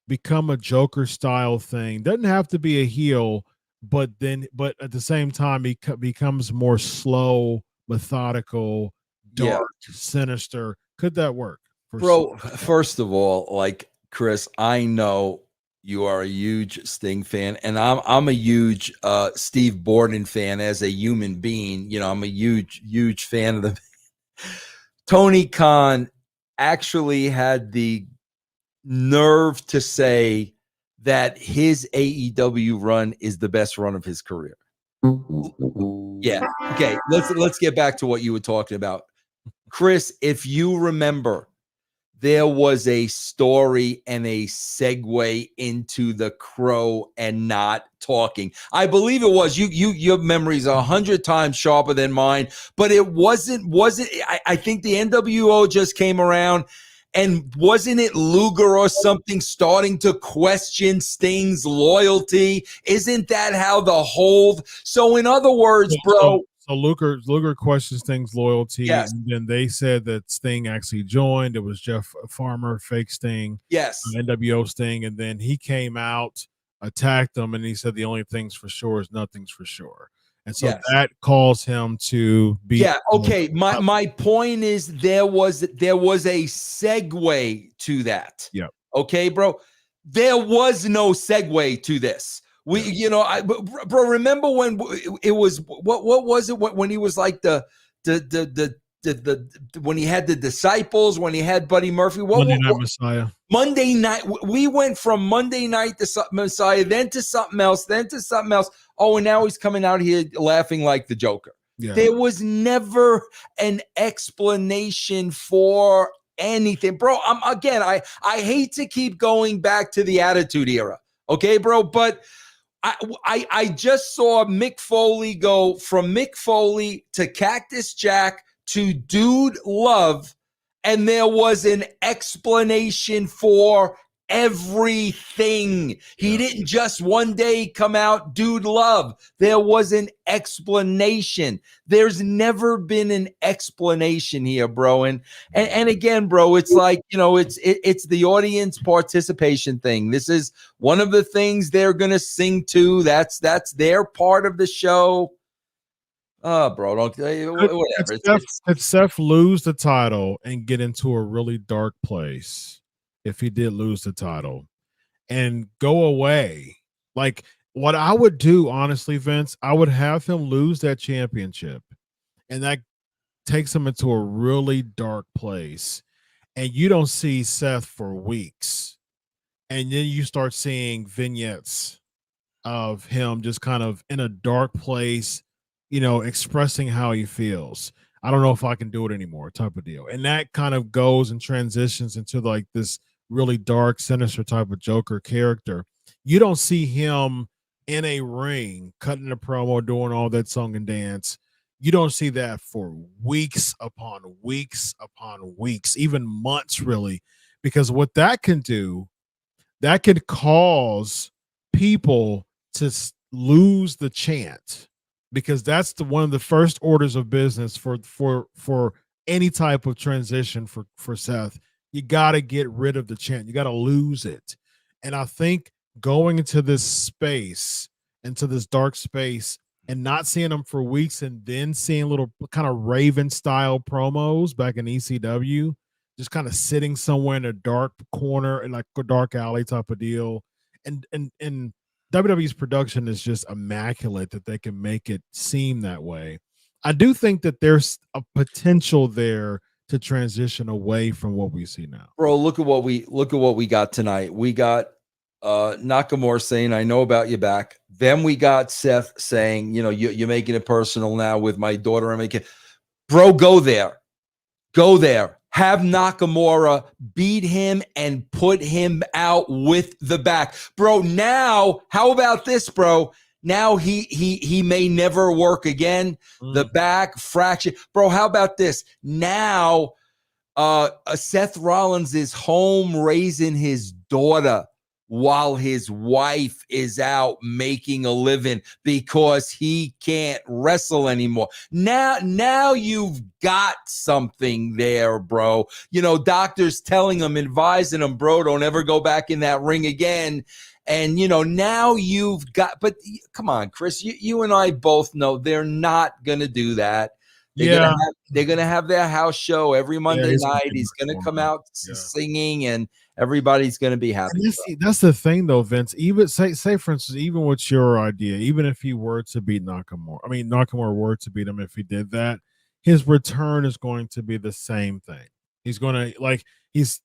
become a Joker style thing. Doesn't have to be a heel, but at the same time he becomes more slow, methodical, dark, sinister. Could that work? Bro, first of all, like Chris, I know you are a huge Sting fan, and I'm a huge Steve Borden fan as a human being. I'm a huge fan of the Tony Khan actually had the nerve to say that his AEW run is the best run of his career. Yeah. Okay. Let's get back to what you were talking about. Chris, if you remember, there was a story and a segue into the Crow and not talking. I believe it was your memory's 100 times sharper than mine, but it wasn't. I think the NWO just came around, and wasn't it Luger or something starting to question Sting's loyalty? Isn't that how the whole? So in other words, bro. So Luger questions Sting's loyalty, yes. And then they said that Sting actually joined. It was Jeff Farmer, fake Sting, yes, NWO Sting, and then he came out, attacked them, and he said the only thing's for sure is nothing's for sure, and so that caused him to be. Yeah, okay. My point is there was a segue to that. Yeah. Okay, bro. There was no segue to this. Bro, remember when it was what was it when he was like the when he had the disciples, when he had Buddy Murphy, Monday Night Messiah. Monday night, we went from Monday night to Messiah, then to something else, then to something else. Oh, and now he's coming out here laughing like the Joker. Yeah. There was never an explanation for anything, bro. I hate to keep going back to the Attitude Era, okay, bro, but I just saw Mick Foley go from Mick Foley to Cactus Jack to Dude Love, and there was an explanation for everything. He didn't just one day come out, Dude Love. There was an explanation. There's never been an explanation here, bro. And again, bro, it's like, it's the audience participation thing. This is one of the things they're gonna sing to. That's their part of the show. Oh, bro, don't whatever. Could Seth lose the title and get into a really dark place if he did lose the title and go away? Like, what I would do, honestly, Vince, I would have him lose that championship, and that takes him into a really dark place, and you don't see Seth for weeks, and then you start seeing vignettes of him just kind of in a dark place, expressing how he feels. I don't know if I can do it anymore, type of deal. And that kind of goes and transitions into like this really dark, sinister type of Joker character. You don't see him in a ring, cutting a promo, doing all that song and dance. You don't see that for weeks upon weeks upon weeks, even months, really, because what that can do, that could cause people to lose the chant, because that's one of the first orders of business for any type of transition for Seth. You got to get rid of the chant. You got to lose it. And I think going into this space, into this dark space, and not seeing them for weeks and then seeing little kind of Raven style promos back in ECW, just kind of sitting somewhere in a dark corner in like a dark alley type of deal. And WWE's production is just immaculate that they can make it seem that way. I do think that there's a potential there to transition away from what we see now. Bro, look at what we got tonight. We got Nakamura saying, "I know about your back." Then we got Seth saying, you're making it personal now with my daughter. I'm making, bro, go there. Have Nakamura beat him and put him out with the back. Bro, now, how about this, bro? Now he may never work again. The back fracture. Bro, how about this? Now Seth Rollins is home raising his daughter while his wife is out making a living because he can't wrestle anymore. Now you've got something there, bro. Doctors telling him, advising him, bro, don't ever go back in that ring again. And, now you've got, but come on, Chris, you and I both know they're not going to do that. They're gonna have their house show every Monday night. He's gonna come out singing, and everybody's gonna be happy. That's the thing, though, Vince. Even say for instance, even with your idea, even if he were to beat Nakamura were to beat him, if he did that, his return is going to be the same thing. He's gonna he's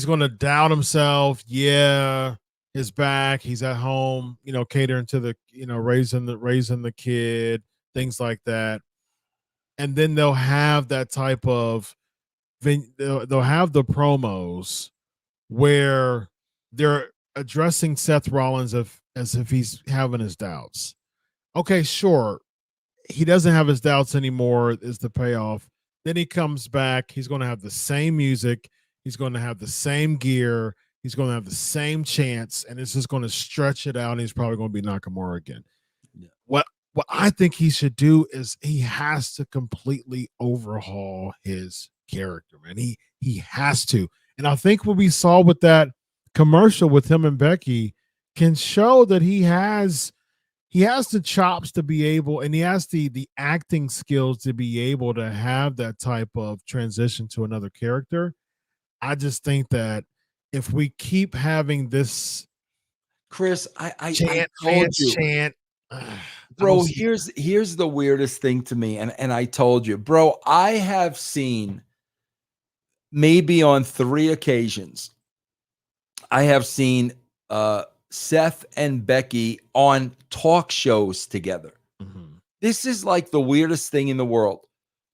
gonna doubt himself. Yeah, his back. He's at home, catering to the raising the kid, things like that. And then they'll have that type of they'll have the promos where they're addressing Seth Rollins as if he's having his doubts. Okay, sure. He doesn't have his doubts anymore is the payoff. Then he comes back. He's going to have the same music. He's going to have the same gear. He's going to have the same chance. And it's just going to stretch it out. And he's probably going to be Nakamura again. Yeah. What I think he should do is he has to completely overhaul his character, man. He has to. And I think what we saw with that commercial with him and Becky can show that he has the chops to be able, and he has the acting skills to be able to have that type of transition to another character. I just think that if we keep having this, Chris, I told you. Bro, here's the weirdest thing to me, and I told you, bro, I have seen maybe on 3 occasions, I have seen Seth and Becky on talk shows together. Mm-hmm. This is like the weirdest thing in the world.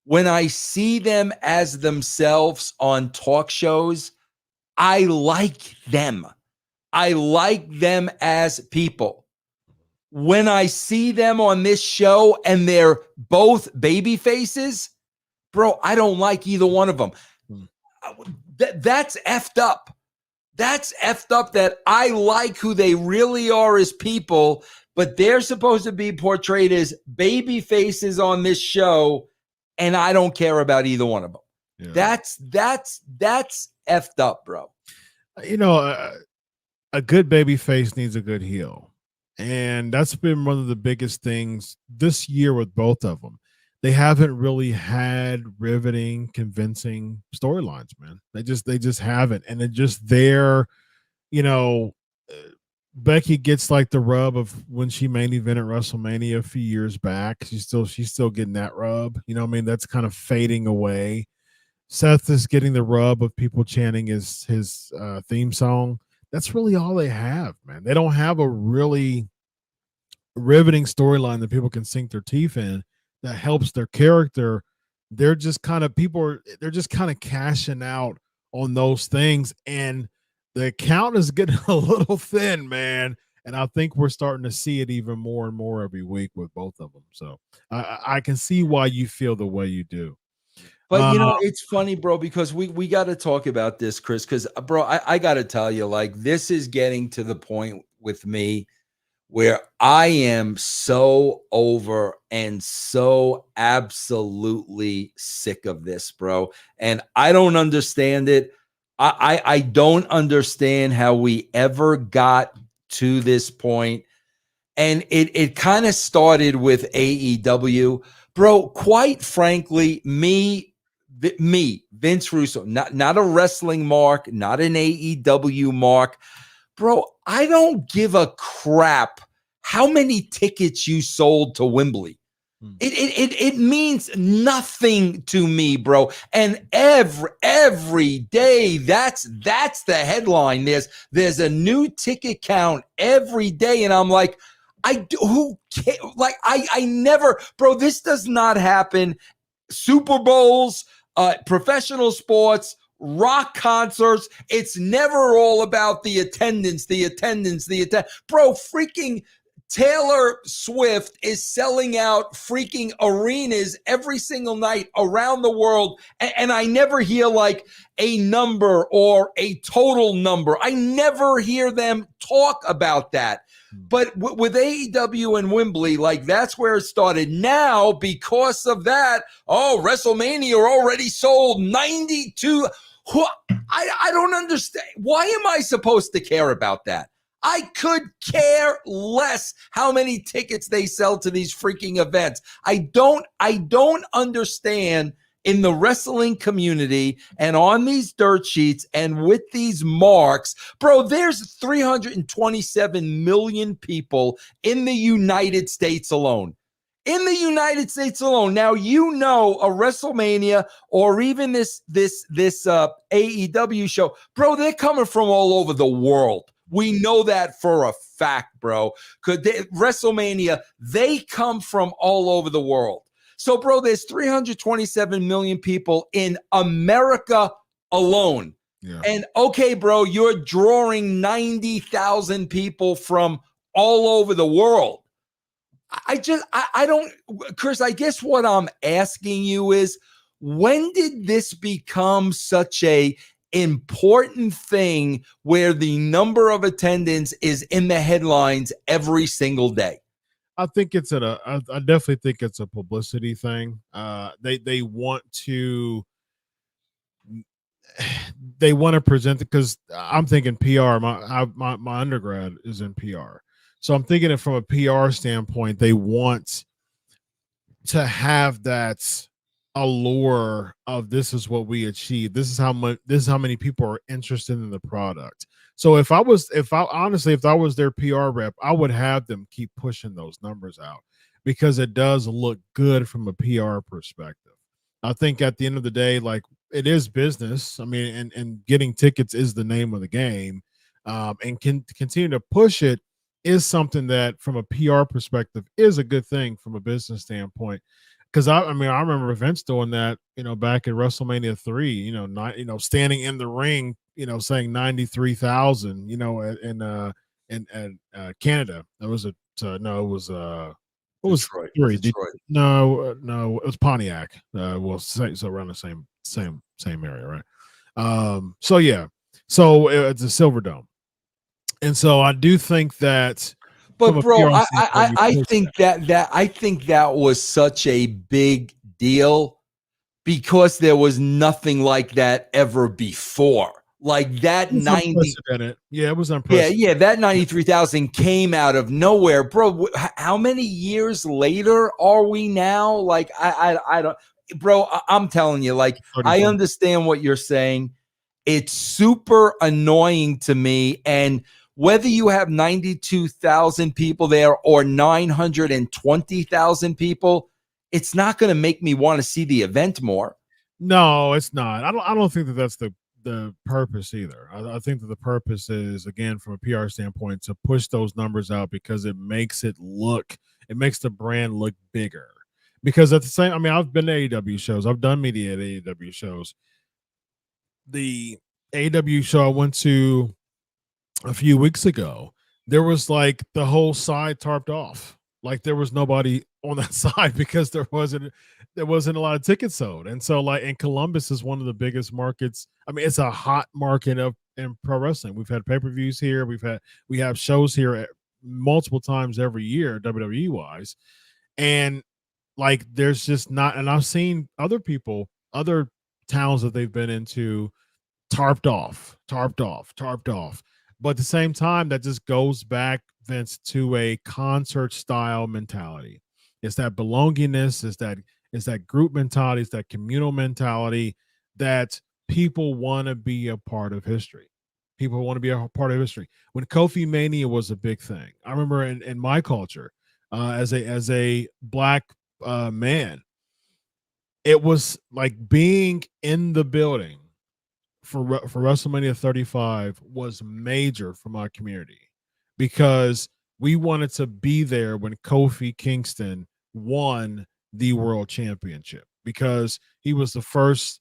When I see them as themselves on talk shows, I like them. I like them as people. When I see them on this show and they're both baby faces, bro, I don't like either one of them. That's effed up. That's effed up that I like who they really are as people, but they're supposed to be portrayed as baby faces on this show, and I don't care about either one of them. Yeah. That's effed up, bro. A good baby face needs a good heel. And that's been one of the biggest things this year with both of them. They haven't really had riveting, convincing storylines, man. They just haven't. And they're just there, Becky gets like the rub of when she main evented WrestleMania a few years back. She's still getting that rub. That's kind of fading away. Seth is getting the rub of people chanting his theme song. That's really all they have, man. They don't have a really riveting storyline that people can sink their teeth in that helps their character. They're just kind of cashing out on those things, and the account is getting a little thin, man. And I think we're starting to see it even more and more every week with both of them. So I can see why you feel the way you do. But it's funny, bro, because we got to talk about this, Chris, because bro, I got to tell you, like, this is getting to the point with me where I am so over and so absolutely sick of this, bro. And I don't understand it. I don't understand how we ever got to this point. And it kind of started with AEW. Bro, quite frankly, me, Vince Russo, not a wrestling mark, not an AEW mark. Bro, I don't give a crap how many tickets you sold to Wembley. It means nothing to me, bro. And every day, that's the headline. There's a new ticket count every day, and I'm like, who cares? Like, I never, bro. This does not happen. Super Bowls, professional sports, rock concerts. It's never all about the attendance. Bro, freaking Taylor Swift is selling out freaking arenas every single night around the world. And I never hear like a number or a total number. I never hear them talk about that. But with AEW and Wembley, like, that's where it started. Now, because of that, WrestleMania already sold 92. I don't understand. Why am I supposed to care about that? I could care less how many tickets they sell to these freaking events. I don't understand in the wrestling community and on these dirt sheets and with these marks. Bro, there's 327 million people in the United States alone. In the United States alone. Now, a WrestleMania or even this AEW show, bro, they're coming from all over the world. We know that for a fact, bro. WrestleMania, they come from all over the world. So, bro, there's 327 million people in America alone. Yeah. And okay, bro, you're drawing 90,000 people from all over the world. I don't, Chris, I guess what I'm asking you is, when did this become such a important thing where the number of attendance is in the headlines every single day? I think I definitely think it's a publicity thing. They want to present it, because I'm thinking PR. My undergrad is in PR, so I'm thinking it from a PR standpoint. They want to have that allure of, this is what we achieved. This is how many people are interested in the product. So if I was their PR rep, I would have them keep pushing those numbers out, because it does look good from a PR perspective. I think at the end of the day, like, it is business. I mean, and getting tickets is the name of the game. And continue to push it is something that, from a PR perspective, is a good thing from a business standpoint. Because I remember Vince doing that, back at WrestleMania 3, standing in the ring, saying 93,000, in Canada. That was what was Detroit. 3? Detroit. No, it was Pontiac. So around the same area, right? So it's a Silver Dome, and so I do think that. But bro, I think that was such a big deal because there was nothing like that ever before. Like that 90, yeah, it was unprecedented. Yeah, that 93,000 came out of nowhere, bro. How many years later are we now? Like, I don't, bro. I'm telling you, like, 34. I understand what you're saying. It's super annoying to me, and whether you have 92,000 people there or 920,000 people, it's not going to make me want to see the event more. No, it's not. I don't think that that's the purpose either. I think that the purpose is, again, from a PR standpoint, to push those numbers out, because it makes the brand look bigger. Because at the same, I've been to AEW shows. I've done media at AEW shows. The AEW show I went to a few weeks ago, there was like the whole side tarped off. Like there was nobody on that side because there wasn't a lot of tickets sold. And so like, and Columbus is one of the biggest markets. I mean, it's a hot market of in pro wrestling. We've had pay-per-views here. We have shows here at multiple times every year, WWE wise. And like there's just not, and I've seen other people, other towns that they've been into tarped off, tarped off, tarped off. But at the same time, that just goes back, Vince, to a concert style mentality. It's that belongingness, it's that group mentality, it's that communal mentality that people want to be a part of history. People want to be a part of history. When Kofi Mania was a big thing, I remember in my culture, as a black man, it was like being in the building for WrestleMania 35 was major for my community because we wanted to be there when Kofi Kingston won the world championship because he was the first,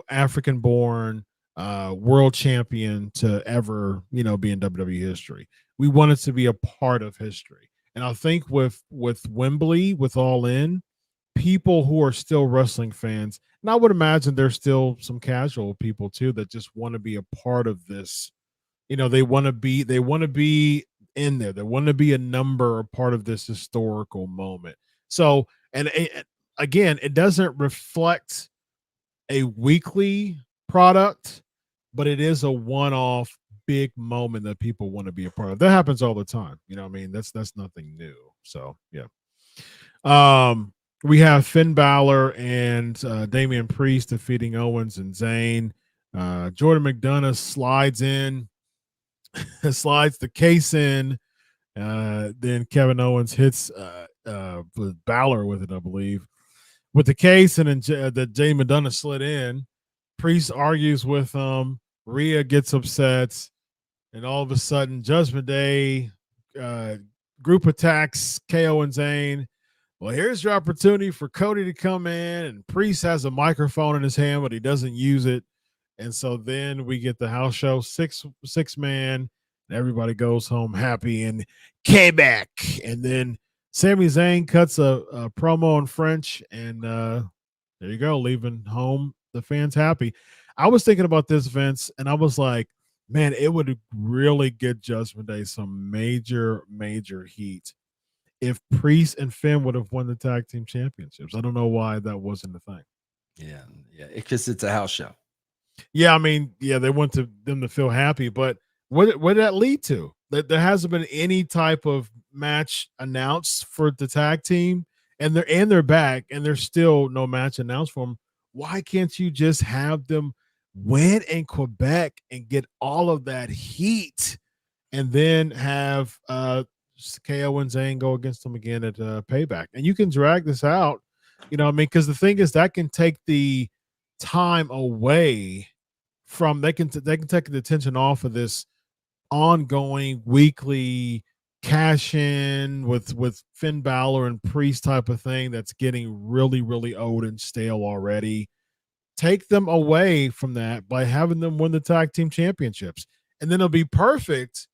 African born world champion to ever, be in WWE history. We wanted to be a part of history. And I think with Wembley, with All In, people who are still wrestling fans, and I would imagine there's still some casual people too that just want to be a part of this. They want to be in there. They want to be a number, a part of this historical moment. So, and again, it doesn't reflect a weekly product, but it is a one-off big moment that people want to be a part of. That happens all the time. I mean, that's nothing new. So, yeah. We have Finn Balor and Damian Priest defeating Owens and Zayn. Jordan McDonough slides in, slides the case in. Then Kevin Owens hits Balor with it, I believe, with the case, and then Jay McDonough slid in. Priest argues with him. Rhea gets upset, and all of a sudden, Judgment Day group attacks KO and Zayn. Well, here's your opportunity for Cody to come in, and Priest has a microphone in his hand, but he doesn't use it. And so then we get the house show, six man, and everybody goes home happy and came back. And then Sami Zayn cuts a promo in French, and there you go, leaving home the fans happy. I was thinking about this, Vince, and I was like, man, it would really get Judgment Day some major, major heat if Priest and Finn would have won the tag team championships. I don't know why that wasn't the thing. Yeah, because it's a house show. Yeah, I mean, yeah, they want them to feel happy, but what did that lead to? There hasn't been any type of match announced for the tag team, and they're back, and there's still no match announced for them. Why can't you just have them win in Quebec and get all of that heat, and then have KO and Zayn go against them again at Payback? And you can drag this out, because the thing is that can take the time away from they can take the attention off of this ongoing weekly cash in with Finn Balor and Priest type of thing that's getting really, really old and stale already. Take them away from that by having them win the tag team championships. And then it'll be perfect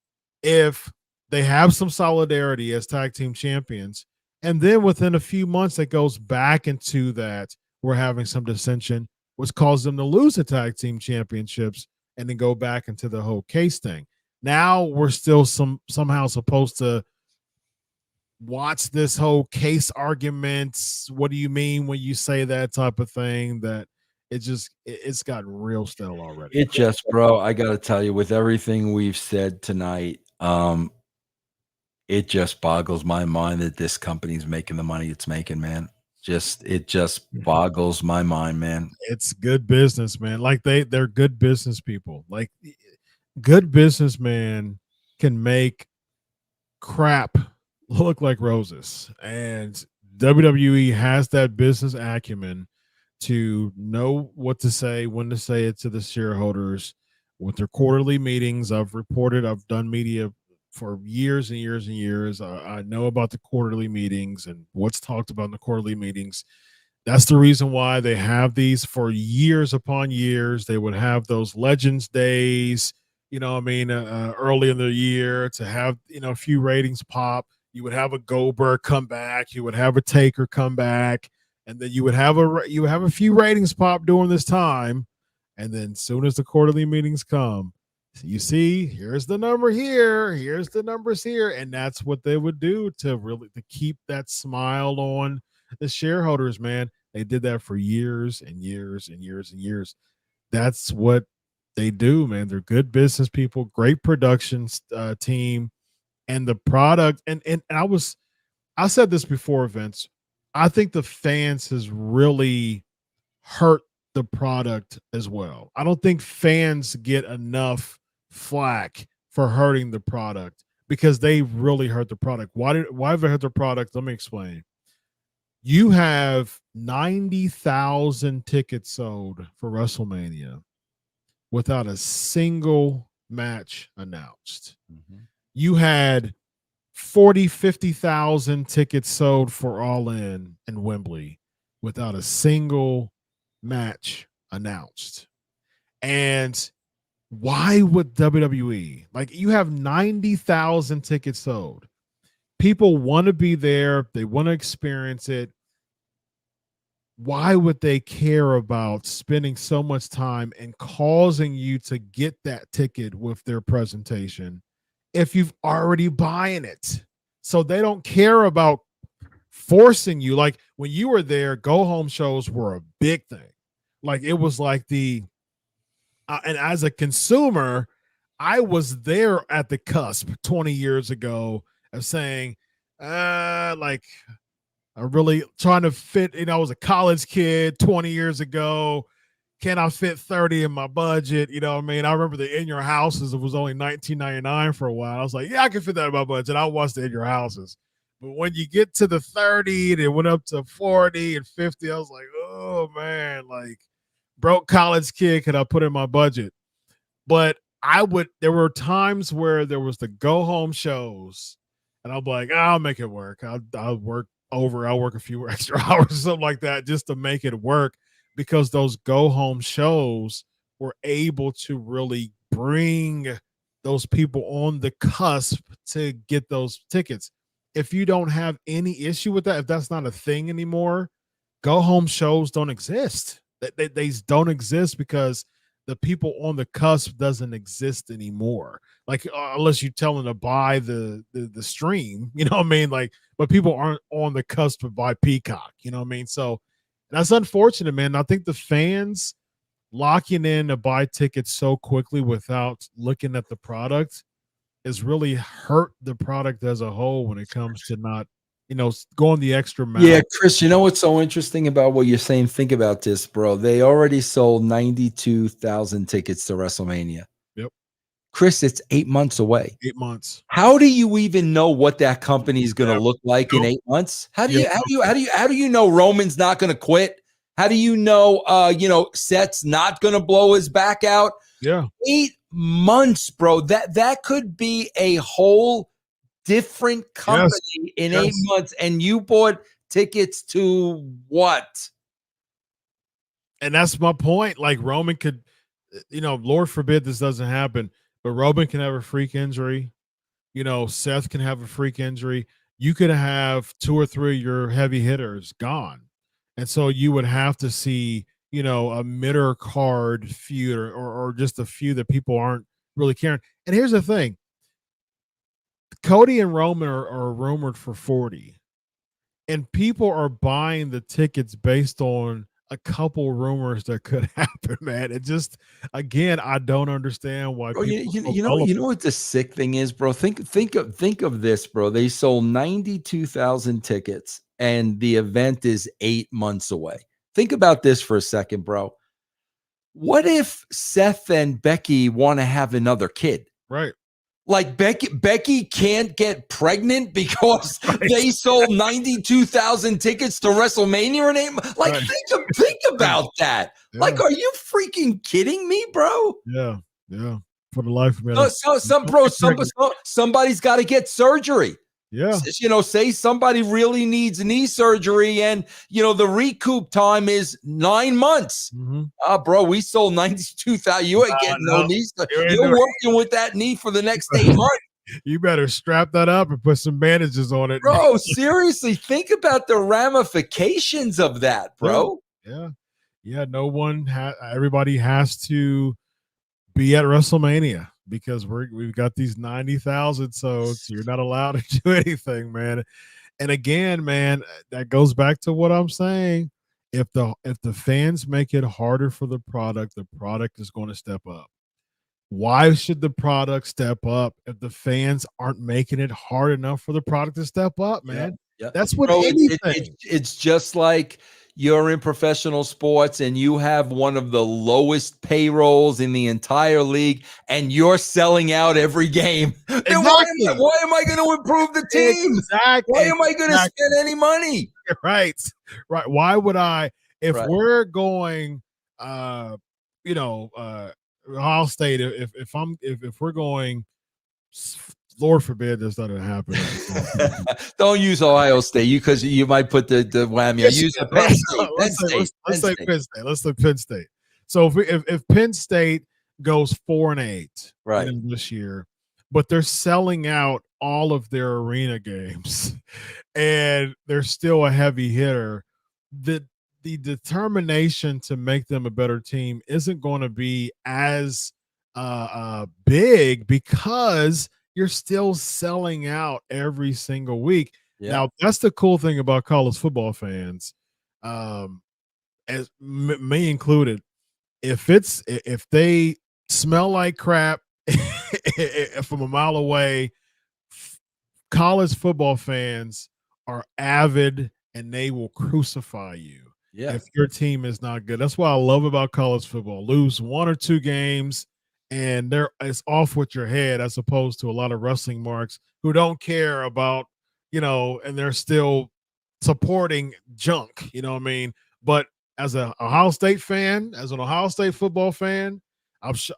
if they have some solidarity as tag team champions. And then within a few months, that goes back into that we're having some dissension, which caused them to lose the tag team championships and then go back into the whole case thing. Now we're still somehow supposed to watch this whole case arguments. What do you mean when you say that type of thing? That it's gotten real stale already. It just, bro, I got to tell you, with everything we've said tonight, it just boggles my mind that this company's making the money it's making, man. It just boggles my mind, man. It's good business, man. Like they're good business people. Like good businessmen can make crap look like roses, and WWE has that business acumen to know what to say, when to say it to the shareholders with their quarterly meetings. I've done media for years and years and years. I know about the quarterly meetings and what's talked about in the quarterly meetings. That's the reason why they have these for years upon years. They would have those Legends Days early in the year to have, a few ratings pop. You would have a Goldberg come back. You would have a Taker come back. And then you would have a few ratings pop during this time. And then soon as the quarterly meetings come, you see, here's the number here, here's the numbers here. And that's what they would do to keep that smile on the shareholders, man. They did that for years and years and years and years. That's what they do, man. They're good business people, great production team, and the product. And I said this before, Vince. I think the fans has really hurt the product as well. I don't think fans get enough flack for hurting the product because they really hurt the product. Why have they hurt the product? Let me explain. You have 90,000 tickets sold for WrestleMania without a single match announced. Mm-hmm. You had 50,000 tickets sold for All In Wembley without a single match announced. And why would WWE, like, you have 90,000 tickets sold. People want to be there. They want to experience it. Why would they care about spending so much time and causing you to get that ticket with their presentation if you've already buying it? So they don't care about forcing you. Like when you were there, go home shows were a big thing. Like it was like and as a consumer, I was there at the cusp 20 years ago of saying, like, I'm really trying to fit, I was a college kid 20 years ago. Can I fit 30 in my budget? You know what I mean? I remember the In Your Houses. It was only $19.99 for a while. I was like, yeah, I can fit that in my budget. I watched the In Your Houses. But when you get to the 30, and it went up to 40 and 50, I was like, oh, man, like, broke college kid could I put in my budget? But there were times where there was the go home shows, and I'm like, I'll make it work. I'll work over. I'll work a few extra hours or something like that just to make it work, because those go home shows were able to really bring those people on the cusp to get those tickets. If you don't have any issue with that, if that's not a thing anymore, go home shows don't exist. They don't exist because the people on the cusp doesn't exist anymore. Like unless you tell them to buy the stream, you know what I mean? Like, but people aren't on the cusp to buy Peacock, you know what I mean? So that's unfortunate, man. I think the fans locking in to buy tickets so quickly without looking at the product has really hurt the product as a whole when it comes to not, going the extra mile. Yeah, Chris, you know what's so interesting about what you're saying? Think about this, bro. They already sold 92,000 tickets to WrestleMania. Yep. Chris, it's 8 months away. 8 months. How do you even know what that company is going to look like in 8 months? How do you know Roman's not going to quit? How do you know Seth's not going to blow his back out? Yeah. 8 months, bro. That could be a whole different company in 8 months, and you bought tickets to what? And that's my point. Like Roman could, Lord forbid this doesn't happen, but Roman can have a freak injury. Seth can have a freak injury. You could have 2 or 3 of your heavy hitters gone. And so you would have to see, a middle card feud or just a few that people aren't really caring. And here's the thing. Cody and Roman are rumored for 40, and people are buying the tickets based on a couple rumors that could happen, man. It just, again, I don't understand why. Bro, you know what the sick thing is, bro? Think of this, bro. They sold 92,000 tickets, and the event is 8 months away. Think about this for a second, bro. What if Seth and Becky want to have another kid? Right. Like Becky can't get pregnant because they sold 92,000 tickets to WrestleMania in 8 months. Like, think about that. Yeah. Like, are you freaking kidding me, bro? Yeah. For the life of me. Somebody's got to get surgery. Yeah. Say somebody really needs knee surgery and, the recoup time is 9 months. Bro, we sold 92,000. You ain't getting no knees. You're working with that knee for the next 8 months. You better strap that up and put some bandages on it. Bro, seriously, think about the ramifications of that, bro. Yeah. No one everybody has to be at WrestleMania because we've got these 90,000, so you're not allowed to do anything, man. And again, man, that goes back to what I'm saying. If the fans make it harder for the product is going to step up. Why should the product step up if the fans aren't making it hard enough for the product to step up, man? Yeah. That's what anything. It's just like you're in professional sports and you have one of the lowest payrolls in the entire league and you're selling out every game. Exactly. Why am I going to improve the team? Exactly. Why am I going to spend any money? Right. Why would I, if we're going, Ohio State, if we're going, Lord forbid this doesn't happen. Don't use Ohio State because you might put the whammy. Use Penn State. Let's say Penn State. Let's say Penn State. So if Penn State goes 4-8 this year, but they're selling out all of their arena games, and they're still a heavy hitter, the determination to make them a better team isn't going to be as big because you're still selling out every single week. Yeah. Now, that's the cool thing about college football fans, as me included. If they smell like crap from a mile away, college football fans are avid and they will crucify you. Yeah. If your team is not good. That's what I love about college football. Lose 1 or 2 games and it's off with your head, as opposed to a lot of wrestling marks who don't care about, and they're still supporting junk, you know what I mean? But as an Ohio State fan, as an Ohio State football fan,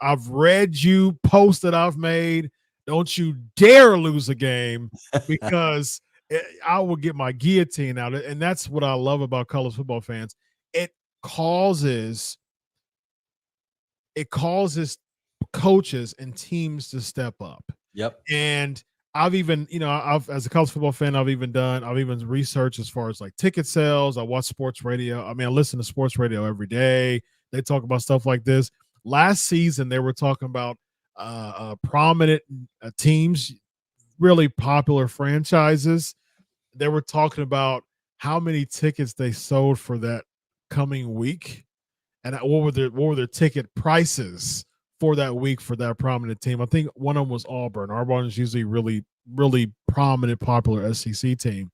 I've read you posts that I've made. Don't you dare lose a game because I will get my guillotine out. And that's what I love about college football fans. It causes coaches and teams to step up. Yep. And I've even, as a college football fan, I've even researched as far as like ticket sales. I watch sports radio. I listen to sports radio every day. They talk about stuff like this. Last season, they were talking about prominent teams, really popular franchises. They were talking about how many tickets they sold for that coming week, and what were their ticket prices for that week for that prominent team. I think one of them was Auburn. Auburn is usually really, really prominent, popular SEC team,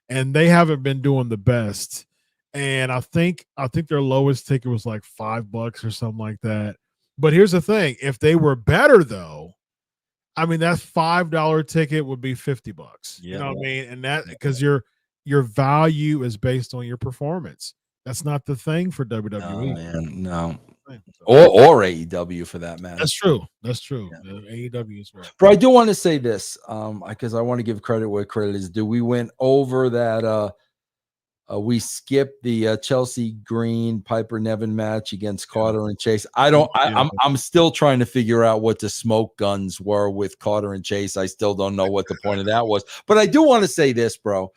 and they haven't been doing the best. And I think their lowest ticket was like $5 or something like that. But here's the thing: if they were better, though, that $5 ticket would be $50. Yeah. You know what I mean? And that because your value is based on your performance. That's not the thing for WWE. No, man, no. Or AEW for that matter. That's true. Yeah. AEW as well. But I do want to say this, because I want to give credit where credit is due. We went over that. We skipped the Chelsea Green Piper Nevin match against Carter and Chase. I'm still trying to figure out what the smoke guns were with Carter and Chase. I still don't know what the point of that was. But I do want to say this, bro.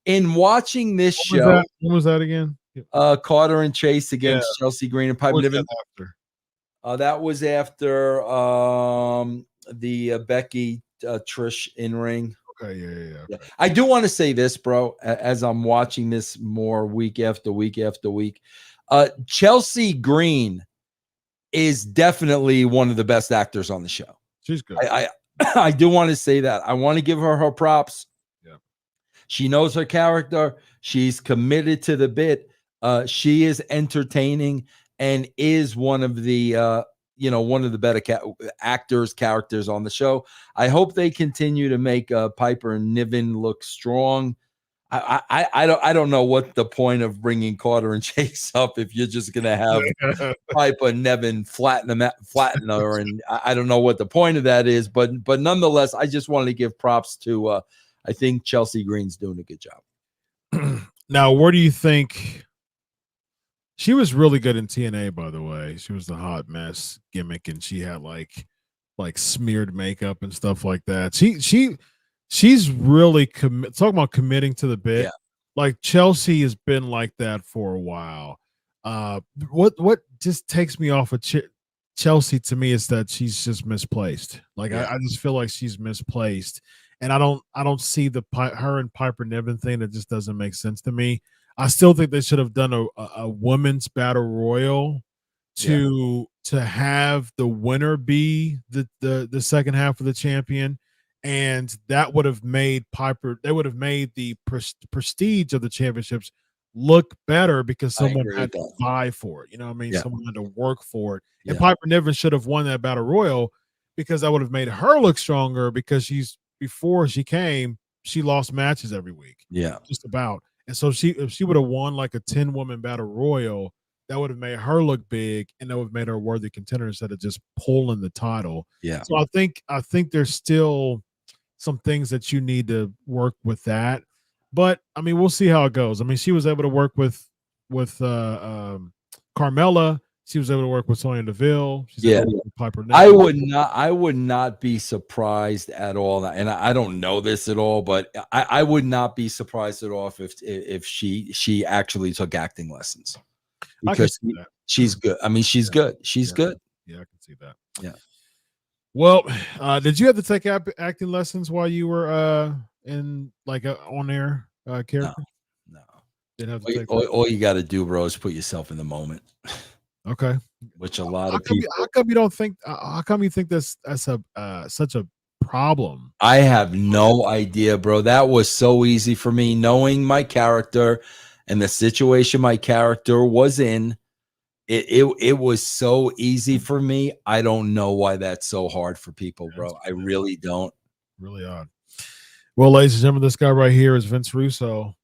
In watching this show, when was that again? Carter and Chase against Chelsea Green and Piper Niven. That was after the Becky Trish in ring. Okay, yeah. I do want to say this, bro, as I'm watching this more week after week after week. Chelsea Green is definitely one of the best actors on the show. She's good. I do want to say that. I want to give her props. Yeah. She knows her character. She's committed to the bit. She is entertaining and is one of the one of the better characters on the show. I hope they continue to make Piper and Niven look strong. I don't know what the point of bringing Carter and Chase up if you're just gonna have Piper and Niven flatten her, and I don't know what the point of that is. But nonetheless, I just wanted to give props to I think Chelsea Green's doing a good job. Now, where do you think she was really good in TNA? By the way, she was the hot mess gimmick, and she had like smeared makeup and stuff like that. She's really talking about committing to the bit. Yeah. Like Chelsea has been like that for a while. What just takes me off of Chelsea to me is that she's just misplaced. Like I just feel like she's misplaced, and I don't see her and Piper Niven thing. That just doesn't make sense to me. I still think they should have done a women's battle royal to have the winner be the second half of the champion, and that would have made Piper. They would have made the prestige of the championships look better because someone had to vie for it. You know what I mean? Someone had to work for it. And Piper Niven should have won that battle royal because that would have made her look stronger because before she came, she lost matches every week. Yeah. Just about. And so if she would have won like a 10-woman battle royal, that would have made her look big and that would have made her a worthy contender instead of just pulling the title. Yeah. So I think there's still some things that you need to work with that. But I mean, we'll see how it goes. I mean, she was able to work with Carmella. She was able to work with Sonya Deville. She's able to work with Piper Niven. I would not be surprised at all. And I don't know this at all, but I would not be surprised at all if she actually took acting lessons. Because she's good. I mean, she's good. She's good. Yeah, I can see that. Yeah. Well, did you have to take acting lessons while you were in like on air character? No. Didn't have to take all you got to do, bro, is put yourself in the moment. Okay. Which a lot of people. How come you don't think? How come you think that's such a problem? I have no idea, bro. That was so easy for me, knowing my character and the situation my character was in. It was so easy for me. I don't know why that's so hard for people, bro. I really don't. Really odd. Well, ladies and gentlemen, this guy right here is Vince Russo.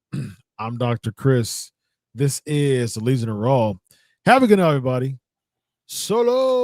I'm Dr. Chris. This is the Legion of Raw. Have a good night, everybody. Solo.